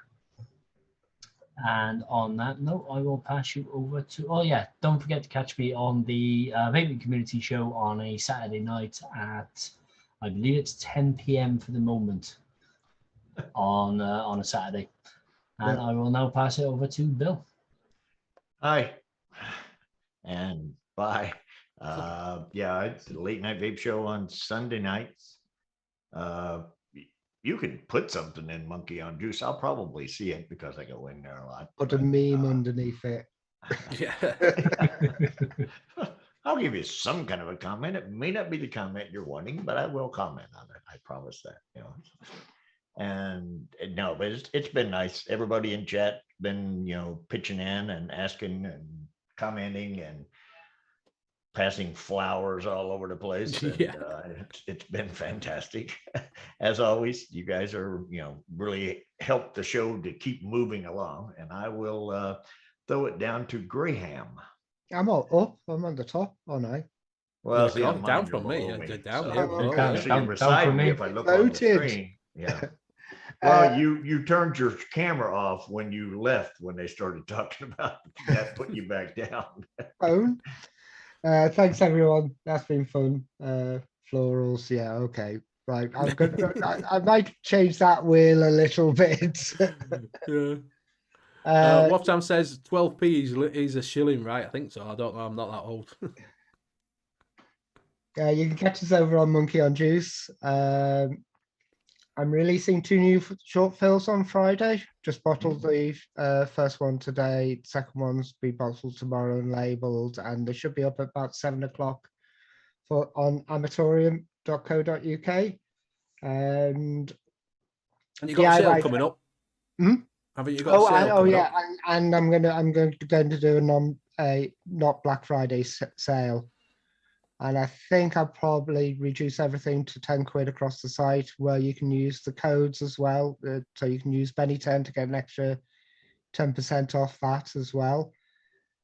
And on that note, I will pass you over to, don't forget to catch me on the Vaping Community Show on a Saturday night at, I believe it's 10 p.m. for the moment on a Saturday. And I will now pass it over to Bill. Hi. And bye. It's the late night vape show on Sunday nights. You can put something in Monkey on Juice. I'll probably see it because I go in there a lot. Put a meme underneath it. Yeah. I'll give you some kind of a comment. It may not be the comment you're wanting, but I will comment on it. I promise that. And no, but it's been nice. Everybody in chat been pitching in and asking and commenting and passing flowers all over the place. And, Yeah. it's been fantastic. As always, you guys are, really helped the show to keep moving along. And I will throw it down to Graham. I'm all up. I'm on the top, aren't I? Well, Yeah, see, on down mine, from you're me. below Yeah, me, down, so yeah, I below, can't yeah. see you Down beside from me me. if I look on the Voted. screen. Yeah. Well, Uh, you turned your camera off when you left when they started talking about that putting you back down. phone. Thanks everyone. That's been fun. Florals, yeah, okay. Right. I'm gonna I might change that wheel a little bit. Yeah. Waftam says 12p is a shilling, right? I think so. I don't know. I'm not that old. You can catch us over on Monkey on Juice. I'm releasing 2 new short films on Friday. Just bottled the first one today. Second one's be bottled tomorrow and labelled, and they should be up at about 7 o'clock on amatorium.co.uk. And And you got a sale DIY coming up. Hmm? Haven't you got a sale coming up? and I'm going to do a not Black Friday sale. And I think I'll probably reduce everything to 10 quid across the site, where you can use the codes as well. So you can use Benny10 to get an extra 10% off that as well.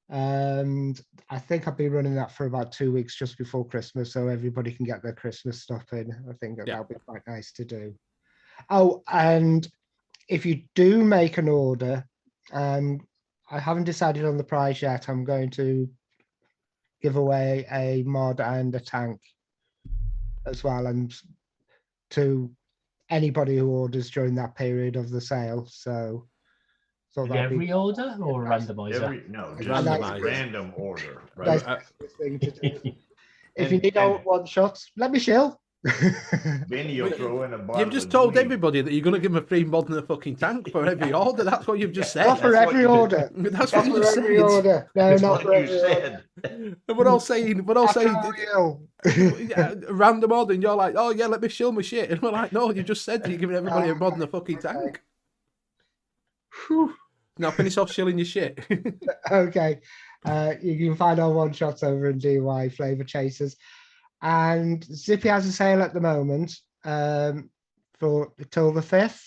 And I think I'll be running that for about 2 weeks just before Christmas, so everybody can get their Christmas stuff in. I think that'll be quite nice to do. Oh, and if you do make an order, I haven't decided on the price yet. I'm going to give away a mod and a tank as well, and to anybody who orders during that period of the sale. So Every order or a randomizer? Just Randomizer. a random order. Nice Right? thing to do. If you need all one shots, let me chill. Benny will throw in a bottle. You've just of told weed. everybody that you're going to give them a free mod and a fucking tank for every order. That's what you've just said. Not for That's what every you did. order. That's Not what you for just every said. order. No, That's not what for you every order. said. And we're all saying, Real. random order, and you're like, oh yeah, let me shill my shit. And we're like, no, you just said you're giving everybody a mod and a fucking tank. Whew. Now finish off shilling your shit. Okay. You can find our one shots over in DY Flavor Chasers. And Zippy has a sale at the moment for till the 5th.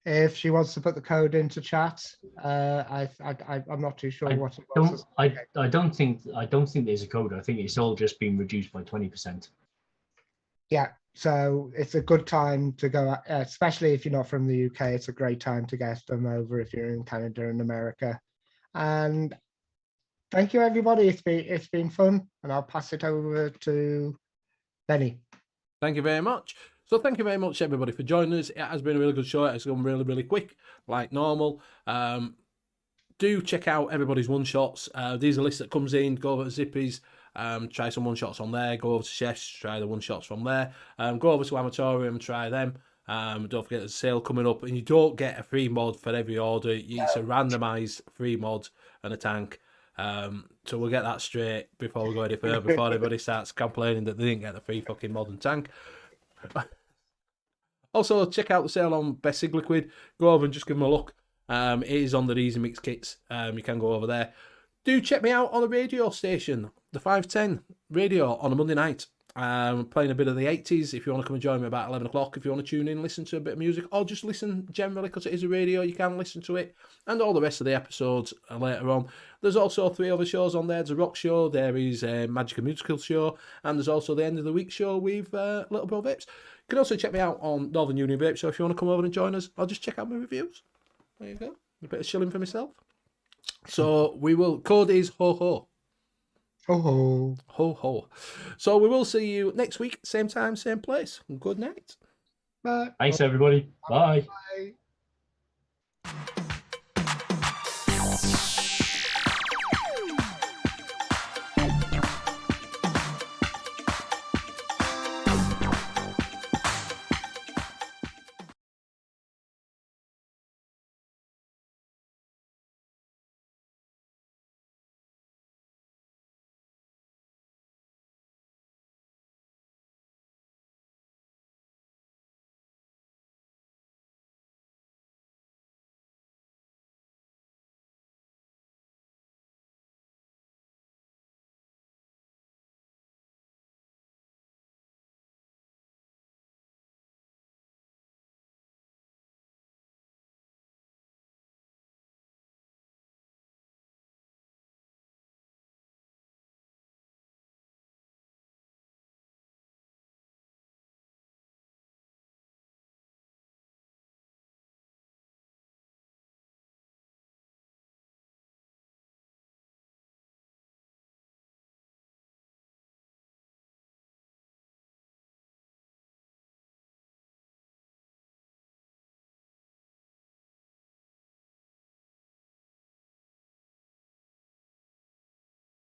If she wants to put the code into chat, I'm not too sure what it was. I don't think there's a code. I think it's all just been reduced by 20%. Yeah, so it's a good time to go, especially if you're not from the UK. It's a great time to get them over if you're in Canada and America. And thank you, everybody. It's been fun, and I'll pass it over to Benny. Thank you very much. So thank you very much, everybody, for joining us. It has been a really good show. It's gone really, really quick, like normal. Do check out everybody's one-shots. These are lists that comes in. Go over to Zippy's, try some one-shots on there. Go over to Chef's, try the one-shots from there. Go over to Amatorium, try them. Don't forget there's a sale coming up. And you don't get a free mod for every order. It's a randomised free mod and a tank. So we'll get that straight before we go any further, before everybody starts complaining that they didn't get the free fucking mod and tank. Also, check out the sale on Best Sig Liquid. Go over and just give them a look. It is on the Easy Mix kits. You can go over there. Do check me out on a radio station, the 510 radio on a Monday night. Playing a bit of the 80s. If you want to come and join me about 11 o'clock, if you want to tune in, listen to a bit of music, or just listen generally because it is a radio, you can listen to it. And all the rest of the episodes later on. There's also 3 other shows on there. There's a rock show, there is a magic and musical show, and there's also the end of the week show with Little Bro Vapes. You can also check me out on Northern Union Vape, so if you want to come over and join us, I'll just check out my reviews. There you go. A bit of shilling for myself. So code is ho-ho. Ho-ho. Ho-ho. So we will see you next week, same time, same place. Good night. Bye. Thanks, everybody. Bye. Bye.